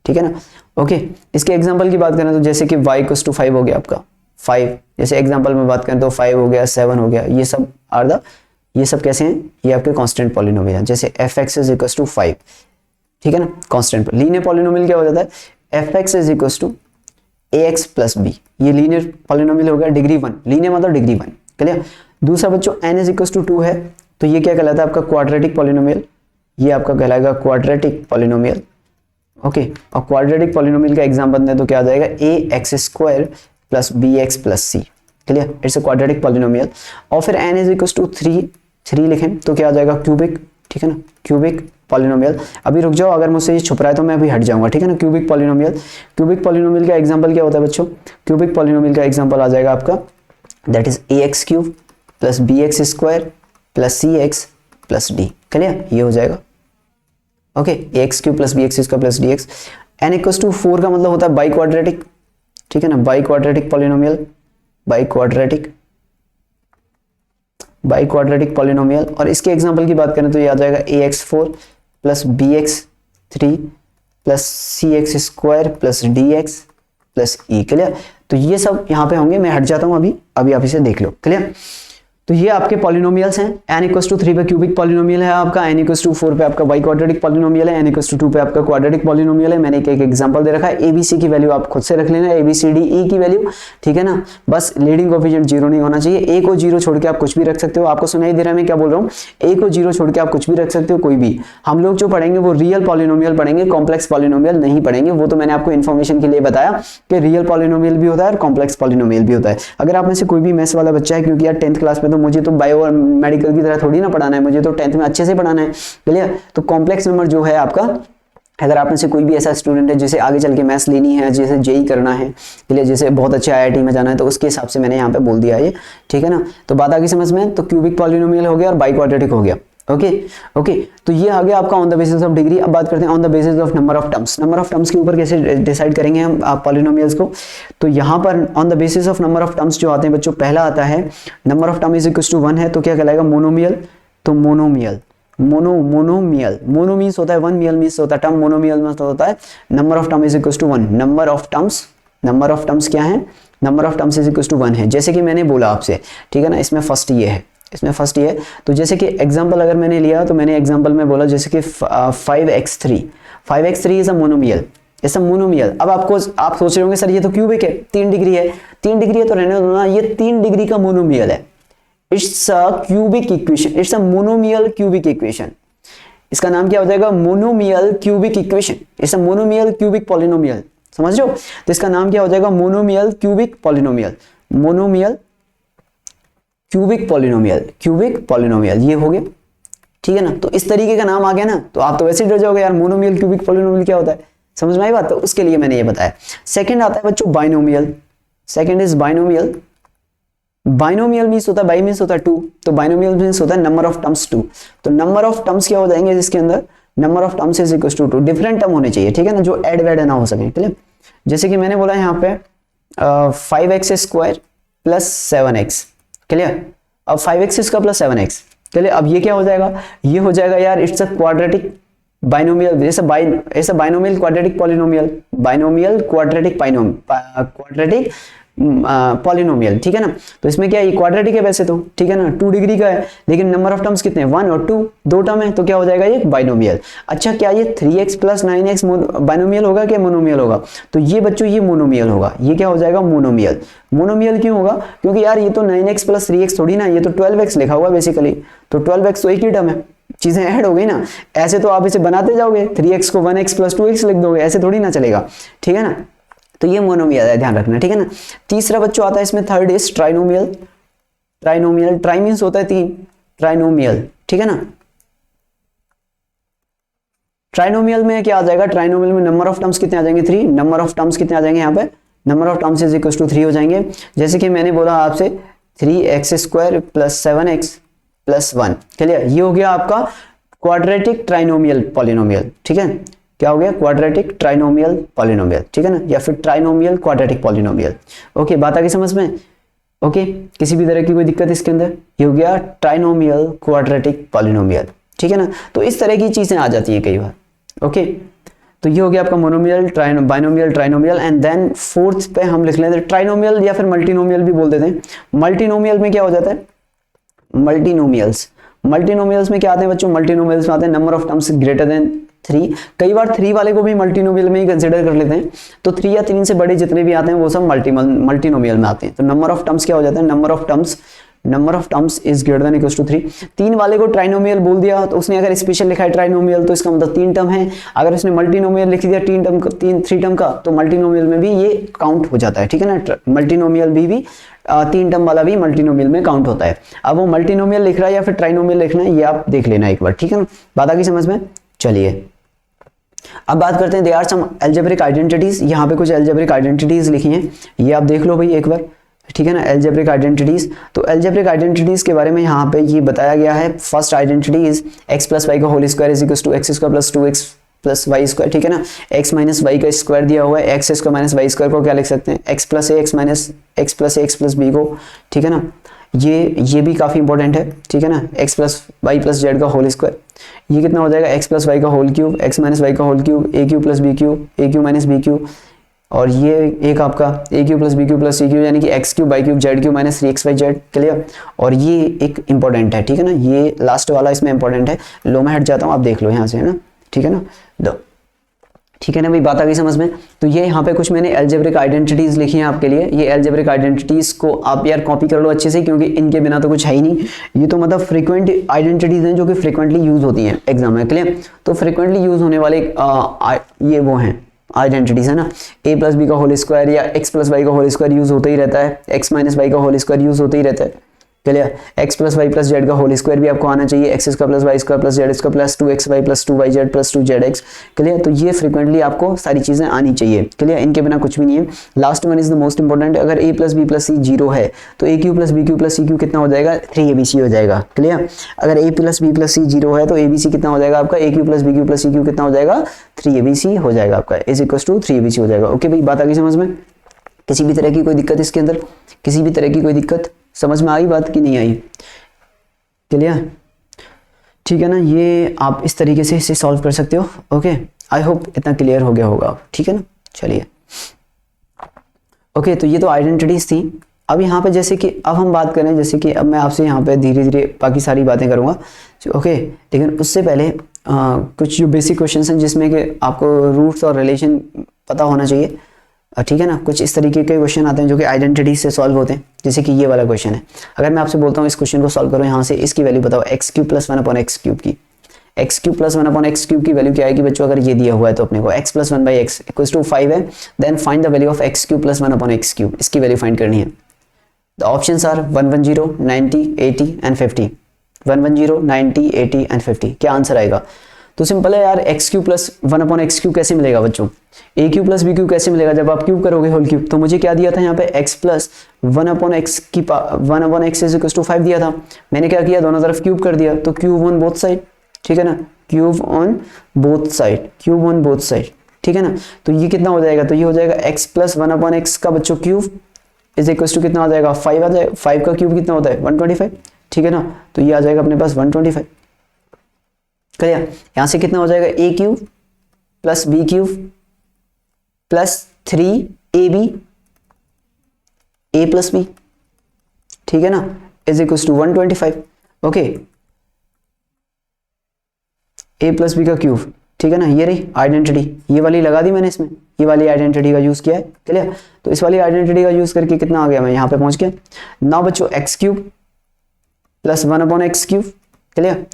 ठीक है ना। ओके, इसके एग्जांपल की बात करें तो जैसे कि y इक्वल टू 5 हो गया आपका 5, जैसे एग्जांपल में बात करें तो 5 हो गया, 7 हो गया, ये सब कैसे हैं, ये आपके कांस्टेंट पॉलिनोमियल हैं। जैसे fx इज इक्वल टू 5, ठीक है ना, कांस्टेंट। लीनियर पॉलिनोमियल क्या हो जाता है, fx is equal to ax plus b, ये लीनियर पॉलिनोमियल हो गया डिग्री 1, लीनियर मतलब डिग्री 1, क्लियर। दूसरा बच्चों n इज इक्वल टू 2 है तो ये क्या कहलाता है आपका क्वाड्रेटिक पॉलिनोमियल, ये आपका कहलाएगा क्वाड्रेटिक पॉलिनोमियल। ओके, और क्वाड्रेटिक पॉलिनोमियल का एग्जांपल दें तो क्या आ जाएगा, ax square plus bx plus c, clear, it's a quadratic polynomial. और फिर n इज इक्वल टू 3 लिखें तो क्या आ जाएगा, क्यूबिक, ठीक है ना, क्यूबिक पॉलिनोमियल। अभी रुक जाओ, अगर मुझसे ये छुप रहा है तो मैं अभी हट जाऊंगा, ठीक है ना। क्यूबिक पॉलिनोमियल का एग्जांपल क्या होता है बच्चों, क्यूबिक पॉलिनोमियल का एग्जांपल आ जाएगा आपका that is ax cube plus bx square plus cx plus d, clear, ये हो जाएगा। Okay, ax cube plus bx square plus dx। n equal to 4 का मतलब होता है बाई क्वाड्रेटिक, ठीक है ना, by quadratic polynomial, by quadratic polynomial. और इसके एग्जांपल की बात करें तो ये आ जाएगा ax4 plus bx3 plus cx square plus dx plus e, clear. तो ये सब यहाँ पे होंगे, मैं हट जाता हूँ अभी आप इसे देख लो, क्लियर। तो ये आपके पॉलिनोमियल्स हैं। n इक्वल टू 3 पे क्यूबिक पॉलिनोमियल है आपका, n इक्वल टू 4 पे आपका बाई क्वाड्रेटिक पॉलिनोमियल है, n इक्वल टू 2 पे आपका क्वाड्रेटिक पॉलिनोमियल है। मैंने एक एग्जांपल दे रखा है, abc की वैल्यू आप खुद से रख लेना, abcd e की वैल्यू, ठीक है ना। बस लीडिंग कोएफिशिएंट 0 नहीं होना चाहिए, a को 0 छोड़ के आप कुछ भी रख सकते हो। आपको सुनाई दे रहा है मैं क्या बोल रहा हूँ, a को 0 छोड़ के आप कुछ भी रख सकते हो, कोई भी। हम लोग जो पढ़ेंगे वो रियल पॉलिनोमियल पढ़ेंगे, कॉम्प्लेक्स पॉलिनोमियल नहीं पढ़ेंगे। वो तो मैंने आपको इन्फॉर्मेशन के लिए बताया कि रियल पॉलिनोमियल भी होता है और कॉम्प्लेक्स पॉलिनोमियल भी होता है। अगर आप में से कोई भी मैथ्स वाला बच्चा है, क्योंकि यार 10th क्लास में तो मुझे तो बायो मेडिकल की तरह थोड़ी ना पढ़ाना है, मुझे तो 10th में अच्छे से पढ़ाना है, क्लियर। तो कॉम्प्लेक्स नंबर जो है आपका, अगर आप में से कोई भी ऐसा स्टूडेंट है जिसे आगे चल के मैथ्स लेनी है, जिसे जेई करना है, क्लियर, जैसे बहुत अच्छे आईआईटी में जाना है, तो उसके हिसाब से मैंने यहाँ पे बोल दिया है ये, ठीक है ना। तो बात आ गई समझ में। तो क्यूबिक पॉलिनोमियल हो गया और बाई क्वाड्रेटिक हो गया। ओके, तो ये आ गया आपका on the basis of degree. अब बात करते हैं on the basis of number of terms. Number of terms के ऊपर कैसे डिसाइड करेंगे हम पॉलिनोमियल्स को। तो यहाँ पर on the basis of number of terms जो आते हैं बच्चों, पहला आता है number of term is equal to 1 है तो क्या कहलाएगा, मोनोमियल। तो मोनोमियल मोनो मीन्स होता है 1, मियल मीन्स होता है टर्म, मोनोमियल मीन्स होता है number of term is equal to 1। Number of terms क्या है, number of terms is equal to 1 है। जैसे कि मैंने बोला आपसे, ठीक है ना, इसमें फर्स्ट ये है, तो जैसे कि एग्जांपल अगर मैंने लिया तो मैंने एग्जांपल में बोला जैसे कि 5x3 इज अ मोनोमियल, अब आप सोच रहे होंगे सर ये तो क्यूबिक है, 3 डिग्री है तो रहने दो ना, ये 3 डिग्री का मोनोमियल है। It's a cubic equation, it's a monomial cubic equation. इसका नाम क्या हो जाएगा, monomial cubic equation. It's a monomial cubic polynomial, समझ रहे हो। तो इसका नाम क्या हो जाएगा, monomial cubic polynomial, monomial cubic polynomial, ये हो गया, ठीक है ना। तो इस तरीके का नाम आ गया ना, तो आप तो वैसे ही डर जाओगे यार, मोनोमियल क्यूबिक पॉलिनोमियल क्या होता है, समझ में आई बात। तो उसके लिए मैंने ये बताया। सेकंड आता है बच्चों binomial. Second is binomial means होता है, बाई मीन्स होता है 2, तो बाइनोमियल मीन्स होता है नंबर ऑफ टर्म्स 2। तो नंबर ऑफ टर्म्स क्या हो जाएंगे जिसके अंदर, number of terms is equal to 2, different term होने चाहिए, ठीक है ना, जो एड वेड ना हो सके, क्लियर। जैसे कि मैंने बोला यहाँ पे 5x square plus 7x, clear. अब 5x स्क्वायर प्लस 7x, चलिए अब ये क्या हो जाएगा, ये हो जाएगा यार इट्स अ क्वाड्रेटिक बाइनोमियल, जैसे binomial quadratic polynomial, quadratic polynomial, ठीक है ना। तो इसमें क्या है, ये क्वाड्रेटिक है वैसे तो, ठीक है ना, 2 डिग्री का है, लेकिन नंबर ऑफ टर्म्स कितने हैं, 1 और 2, 2 टर्म है, तो क्या हो जाएगा ये बाइनोमियल। अच्छा, क्या ये 3x प्लस 9x बाइनोमियल होगा क्या मोनोमियल होगा, तो ये बच्चों ये मोनोमियल होगा, ये क्या हो जाएगा मोनोमियल। मोनोमियल क्यों होगा, क्योंकि यार ये तो 9x प्लस 3x थोड़ी ना, ये तो 12x लिखा हुआ बेसिकली, तो 12x तो एक ही टर्म है, चीजें ऐड हो गई ना। ऐसे तो आप इसे बनाते जाओगे, 3x को 1x प्लस 2x लिख दोगे, ऐसे थोड़ी ना चलेगा, ठीक है ना। तो ये मोनोमियल है, ध्यान रखना, ठीक है ना। तीसरा बच्चों आता है इसमें, third is trinomial. Try means होता है 3, ट्राइनोमियल, ठीक है ना। ट्राइनोमियल में क्या आ जाएगा, ट्राइनोमियल में नंबर ऑफ टर्म्स कितने आ जाएंगे, 3। नंबर ऑफ टर्म्स कितने आ जाएंगे यहाँ पे, number of terms is equal to 3 हो जाएंगे। जैसे कि मैंने बोला आपसे 3x square plus 7x plus 1। Clear, ये हो गया आपका क्वाड्रेटिक ट्राइनोमियल पॉलिनोमियल। ठीक है, क्या हो गया? Quadratic trinomial polynomial. ठीक है ना, या फिर ट्राइनोमियल क्वाड्रेटिक पॉलिनोमियल। ओके, बात आ गई समझ में? ओके, किसी भी तरह की कोई दिक्कत इसके अंदर? ये हो गया ट्राइनोमियल क्वाड्रेटिक पॉलिनोमियल। ठीक है ना, तो इस तरह की चीजें आ जाती हैं कई बार। ओके, तो ये हो गया आपका monomial, binomial, trinomial. And then fourth पे हम लिख लेते हैं ट्राइनोमियल या फिर मल्टीनोमियल भी बोल देते हैं। मल्टीनोमियल में क्या हो जाता है? मल्टीनोमियल्स में क्या आते हैं बच्चों? मल्टीनोमियल्स में आते हैं number of terms greater than 3। कई बार 3 वाले को भी मल्टीनोमियल में ही कंसीडर कर लेते हैं। तो 3 या 3 से बड़े जितने भी आते हैं वो सब मल्टीनोमियल में आते हैं। तो नंबर ऑफ टर्म्स क्या हो जाता है? Number of terms is greater than equals to 3। 3 वाले को ट्राइनोमियल बोल दिया, तो उसने अगर स्पेशल लिखा है ट्राइनोमियल तो इसका मतलब 3 टर्म है। अगर उसने मल्टीनोमियल लिख दिया 3 टर्म का, तो मल्टीनोमियल में भी ये काउंट हो जाता है। ठीक है ना, मल्टीनोमियल भी 3 टर्म वाला भी मल्टीनोमियल में काउंट होता है। अब वो मल्टीनोमियल लिख रहा है या फिर ट्राइनोमियल लिखना है, ये आप देख लेना एक बार। ठीक है ना, बात आ गई समझ में? चलिए अब बात करते हैं they are some algebraic identities. यहाँ पे कुछ एल्जेब्रिक आइडेंटिटीज लिखी हैं, ये आप देख लो भाई एक बार। ठीक है ना, एल्जेब्रिक आइडेंटिटीज। तो एल्जेब्रिक आइडेंटिटीज के बारे में यहाँ पे ये बताया गया है। First identity is x plus y का whole square is equal to x square plus 2x plus y square. ठीक है ना, x माइनस वाई का स्क्वायर दिया हुआ है, x square minus y square को क्या लिख सकते हैं? x plus a x minus x plus a x plus b को। ठीक है ना, ये भी काफी इंपॉर्टेंट है। ठीक है ना, x plus y plus z का होल स्क्वायर, ये कितना हो जाएगा? x प्लस वाई का whole cube, x minus y का whole cube, a cube plus b cube, a cube minus b cube. और ये एक आपका a cube plus b cube plus c cube, यानी कि x cube by cube z cube minus 3x y z. Clear, और ये एक इंपॉर्टेंट है। ठीक है ना, ये लास्ट वाला इसमें इंपॉर्टेंट है। लो मैं हट जाता हूँ, आप देख लो यहाँ से, है ना। ठीक है ना, दो। ठीक है ना भाई, बात आ गई समझ में? तो ये यहाँ पे कुछ मैंने एल्जेब्रिक आइडेंटिटीज लिखी हैं आपके लिए। ये एल्जेब्रिक आइडेंटिटीज को आप यार कॉपी कर लो अच्छे से, क्योंकि इनके बिना तो कुछ है ही नहीं। ये तो मतलब फ्रीक्वेंट आइडेंटिटीज हैं जो कि फ्रीक्वेंटली यूज होती हैं एग्जाम में। क्लियर, तो फ्रीक्वेंटली यूज होने वाले ये वो हैं आइडेंटिटीज, है ना। a प्लस बी का होल स्क्वायर या x प्लस वाई का होल स्क्वायर यूज होता ही रहता है, x माइनस वाई का होल स्क्वायर यूज होता ही रहता है। Clear, x plus y plus z का होल स्क्वायर भी आपको आना चाहिए, x square plus y square plus z square plus 2x y plus 2y z plus 2zx। Clear, तो ये फ्रीक्वेंटली आपको सारी चीजें आनी चाहिए। क्लियर, इनके बिना कुछ भी नहीं है। Last one is the most important. अगर a plus b plus c 0 है तो a cube plus b cube plus c cube कितना हो जाएगा? 3abc हो जाएगा। क्लियर, अगर a plus b plus c 0 है तो abc कितना हो जाएगा आपका? a cube plus b cube plus c cube कितना हो जाएगा? 3abc हो जाएगा आपका, इज इक्वल टू 3abc हो जाएगा। ओके भाई, बात आ गई समझ में? किसी भी तरह की कोई दिक्कत इसके अंदर? किसी भी तरह की कोई दिक्कत समझ में आई बात की नहीं आई? क्लियर, ठीक है ना, ये आप इस तरीके से इसे सॉल्व कर सकते हो। ओके, आई होप इतना क्लियर हो गया होगा। ठीक है ना, चलिए। ओके, तो ये तो आइडेंटिटीज थी। अब यहाँ पे जैसे कि अब हम बात करें, जैसे कि अब मैं आपसे यहाँ पे धीरे धीरे बाकी सारी बातें करूँगा। ओके, लेकिन उससे पहले कुछ जो बेसिक क्वेश्चन हैं जिसमें कि आपको रूट्स और रिलेशन पता होना चाहिए। ठीक है ना, कुछ इस तरीके के क्वेश्चन आते हैं जो कि आइडेंटिटीज से सॉल्व होते हैं। जैसे कि ये वाला क्वेश्चन है, अगर मैं आपसे बोलता हूँ इस क्वेश्चन को सॉल्व करो, यहाँ से इसकी वैल्यू बताओ x cube plus 1/x cube की। X cube plus 1/x cube की वैल्यू क्या आएगी बच्चों? अगर ये दिया हुआ है तो अपने को x प्लस 1/x इक्वल्स टू 5 है। Then find the value of x cube plus 1/x cube, इसकी वैल्यू फाइंड करनी है। The options are 110, 90, 80 and 50। 110, 90, 80 and 50। क्या आंसर आएगा? तो सिंपल है यार, x cube plus 1/x cube कैसे मिलेगा बच्चों? ए क्यूब प्लस बी क्यूब कैसे मिलेगा? जब आप क्यूब करोगे होल क्यूब। तो मुझे क्या दिया था यहाँ पे? x प्लस 1/x इज इक्वल टू 5 दिया था। मैंने क्या किया? दोनों तरफ क्यूब कर दिया, तो क्यूब ऑन बोथ साइड। ठीक है ना, cube on both side, cube on both side. ठीक है ना, तो ये कितना हो जाएगा? तो ये हो जाएगा x प्लस 1/x का बच्चों क्यूब इज इक्वल टू कितना आ जाएगा? 5 आ जाएगा। 5 का क्यूब कितना होता है? 125। ठीक है ना, तो ये आ जाएगा अपने पास 125। क्लियर, यहां से कितना हो जाएगा? A cube plus b cube plus 3ab a plus b. ठीक है ना, is equal to 125। Okay, a plus b का क्यूब। ठीक है ना, ये रही आइडेंटिटी, ये वाली लगा दी मैंने इसमें, ये वाली आइडेंटिटी का यूज किया है। क्लियर, तो इस वाली आइडेंटिटी का यूज करके कितना आ गया? मैं यहां पे पहुंच गया। नाउ बच्चों x cube plus 1/x cube. Clear,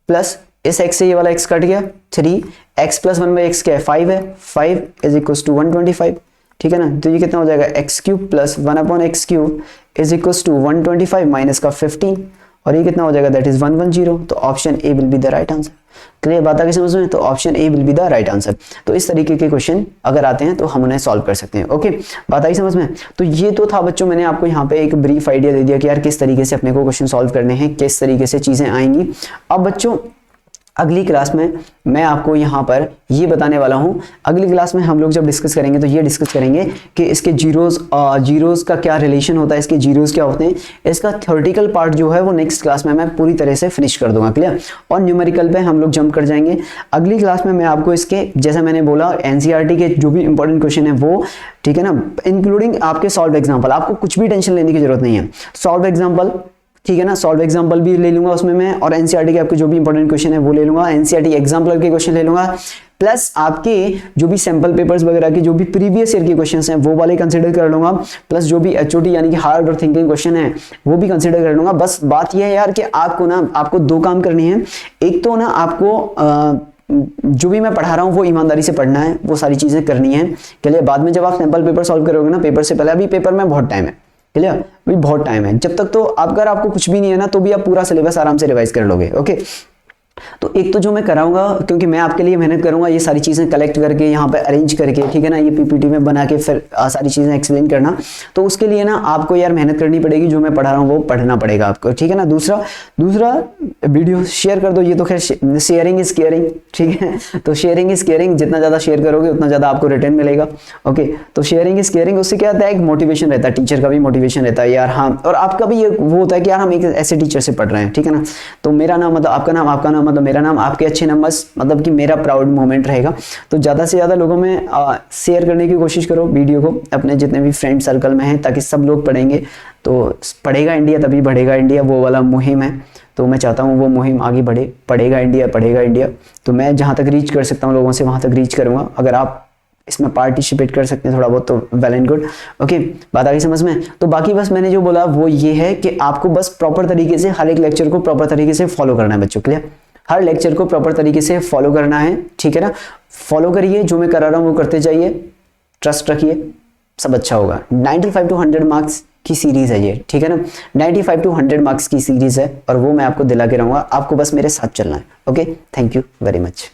plus इस x से ये वाला x कट गया, 3x प्लस 1/x क्या है? 5 है। 5 इज इक्वल टू 125। ठीक है ना, तो ये कितना हो जाएगा? x cube plus 1/x cube is equal to 125 minus का 15 और ये कितना हो जाएगा, दैट इज 110। तो option A will be the right answer. Clear बात आ गई समझ में? तो option A will be the right answer. तो इस तरीके के क्वेश्चन अगर आते हैं तो हम उन्हें सॉल्व कर सकते हैं। ओके, बात आई समझ में? तो ये तो था बच्चों, मैंने आपको यहाँ पे एक ब्रीफ आइडिया दे दिया कि यार किस तरीके से अपने को क्वेश्चन सॉल्व करने हैं, किस तरीके से चीजें आएंगी। अब बच्चों अगली क्लास में मैं आपको यहाँ पर ये बताने वाला हूँ, अगली क्लास में हम लोग जब डिस्कस करेंगे तो ये डिस्कस करेंगे कि इसके जीरोस का क्या रिलेशन होता है, इसके जीरोस क्या होते हैं। इसका थ्योरेटिकल पार्ट जो है वो नेक्स्ट क्लास में मैं पूरी तरह से फिनिश कर दूंगा। क्लियर? और न्यूमेरिकल पे हम लोग जंप कर जाएंगे। अगली क्लास में मैं आपको इसके, जैसा मैंने बोला, एनसीईआरटी के जो भी इंपॉर्टेंट क्वेश्चन है वो, ठीक है ना, इंक्लूडिंग आपके सॉल्व एग्जाम्पल, आपको कुछ भी टेंशन लेने की जरूरत नहीं है। सॉल्व एग्जाम्पल, ठीक है ना, सॉल्व एग्जांपल भी ले लूंगा उसमें मैं, और एनसीईआरटी के आपके जो भी इंपॉर्टेंट क्वेश्चन है वो ले लूंगा, एनसीईआरटी एग्जांपल के क्वेश्चन ले लूंगा, प्लस आपके जो भी सैंपल पेपर्स वगैरह के जो भी प्रीवियस ईयर के क्वेश्चंस हैं वो वाले कंसीडर कर लूंगा, प्लस जो भी एचओटी यानी कि हार्ड और थिंकिंग क्वेश्चन है वो भी कंसीडर कर लूंगा। बस बात यह है यार कि आपको दो काम करनी है। एक तो ना आपको जो भी मैं पढ़ा रहा हूँ वो ईमानदारी से पढ़ना है, वो सारी चीजें करनी है। चलिए, बाद में जब आप सैंपल पेपर सॉल्व करोगे ना, पेपर से पहले, अभी पेपर में बहुत टाइम है, क्लियर, अभी बहुत टाइम है। जब तक तो अगर आपको कुछ भी नहीं है ना तो भी आप पूरा सिलेबस आराम से रिवाइज कर लोगे। ओके, तो एक तो जो मैं कराऊंगा, क्योंकि मैं आपके लिए मेहनत करूंगा ये सारी चीजें कलेक्ट करके यहाँ पे अरेंज करके, ठीक है ना, ये पीपीटी में बना के फिर सारी चीजें एक्सप्लेन करना, तो उसके लिए ना आपको यार मेहनत करनी पड़ेगी। जो मैं पढ़ा रहा हूँ वो पढ़ना पड़ेगा आपको, ठीक है ना। दूसरा वीडियो शेयर कर दो, ये तो खैर शेयरिंग इज केयरिंग, ठीक है। तो शेयरिंग इज केयरिंग, जितना ज्यादा शेयर करोगे उतना ज्यादा आपको रिटर्न मिलेगा। ओके, तो शेयरिंग इज केयरिंग, उससे क्या होता है, एक मोटिवेशन रहता है, टीचर का भी मोटिवेशन रहता है यार, हाँ, और आपका भी ये वो होता है कि यार हम एक ऐसे टीचर से पढ़ रहे हैं, ठीक है ना। तो मेरा नाम मतलब आपका नाम, आपका नाम मतलब मेरा नाम, आपके अच्छे नंबर्स मतलब कि मेरा प्राउड मोमेंट रहेगा। तो ज़्यादा से ज़्यादा लोगों में शेयर करने की कोशिश करो वीडियो को, अपने जितने भी फ्रेंड सर्कल में हैं, ताकि सब लोग पढ़ेंगे तो पढ़ेगा इंडिया तभी बढ़ेगा इंडिया, वो वाला मुहिम है। तो मैं चाहता हूँ वो मुहिम आगे बढ़े, पढ़ेगा इंडिया पढ़ेगा इंडिया। तो मैं जहाँ तक रीच कर सकता हूँ लोगों से वहाँ तक रीच करूँगा। अगर आप इसमें पार्टिसिपेट कर सकते हैं थोड़ा बहुत तो वेल एंड गुड। ओके, बात आ गई समझ में? तो बाकी बस मैंने जो बोला वो ये है कि आपको बस प्रॉपर तरीके से हर एक लेक्चर को प्रॉपर तरीके से फॉलो करना है बच्चों। क्लियर? हर लेक्चर को प्रॉपर तरीके से फॉलो करना है, ठीक है ना। फॉलो करिए, जो मैं करा रहा हूँ वो करते जाइए, ट्रस्ट रखिए, सब अच्छा होगा। 95 to 100 मार्क्स की सीरीज है ये, ठीक है ना। 95 to 100 मार्क्स की सीरीज है और वो मैं आपको दिला के रहूंगा, आपको बस मेरे साथ चलना है। Okay, thank you very much.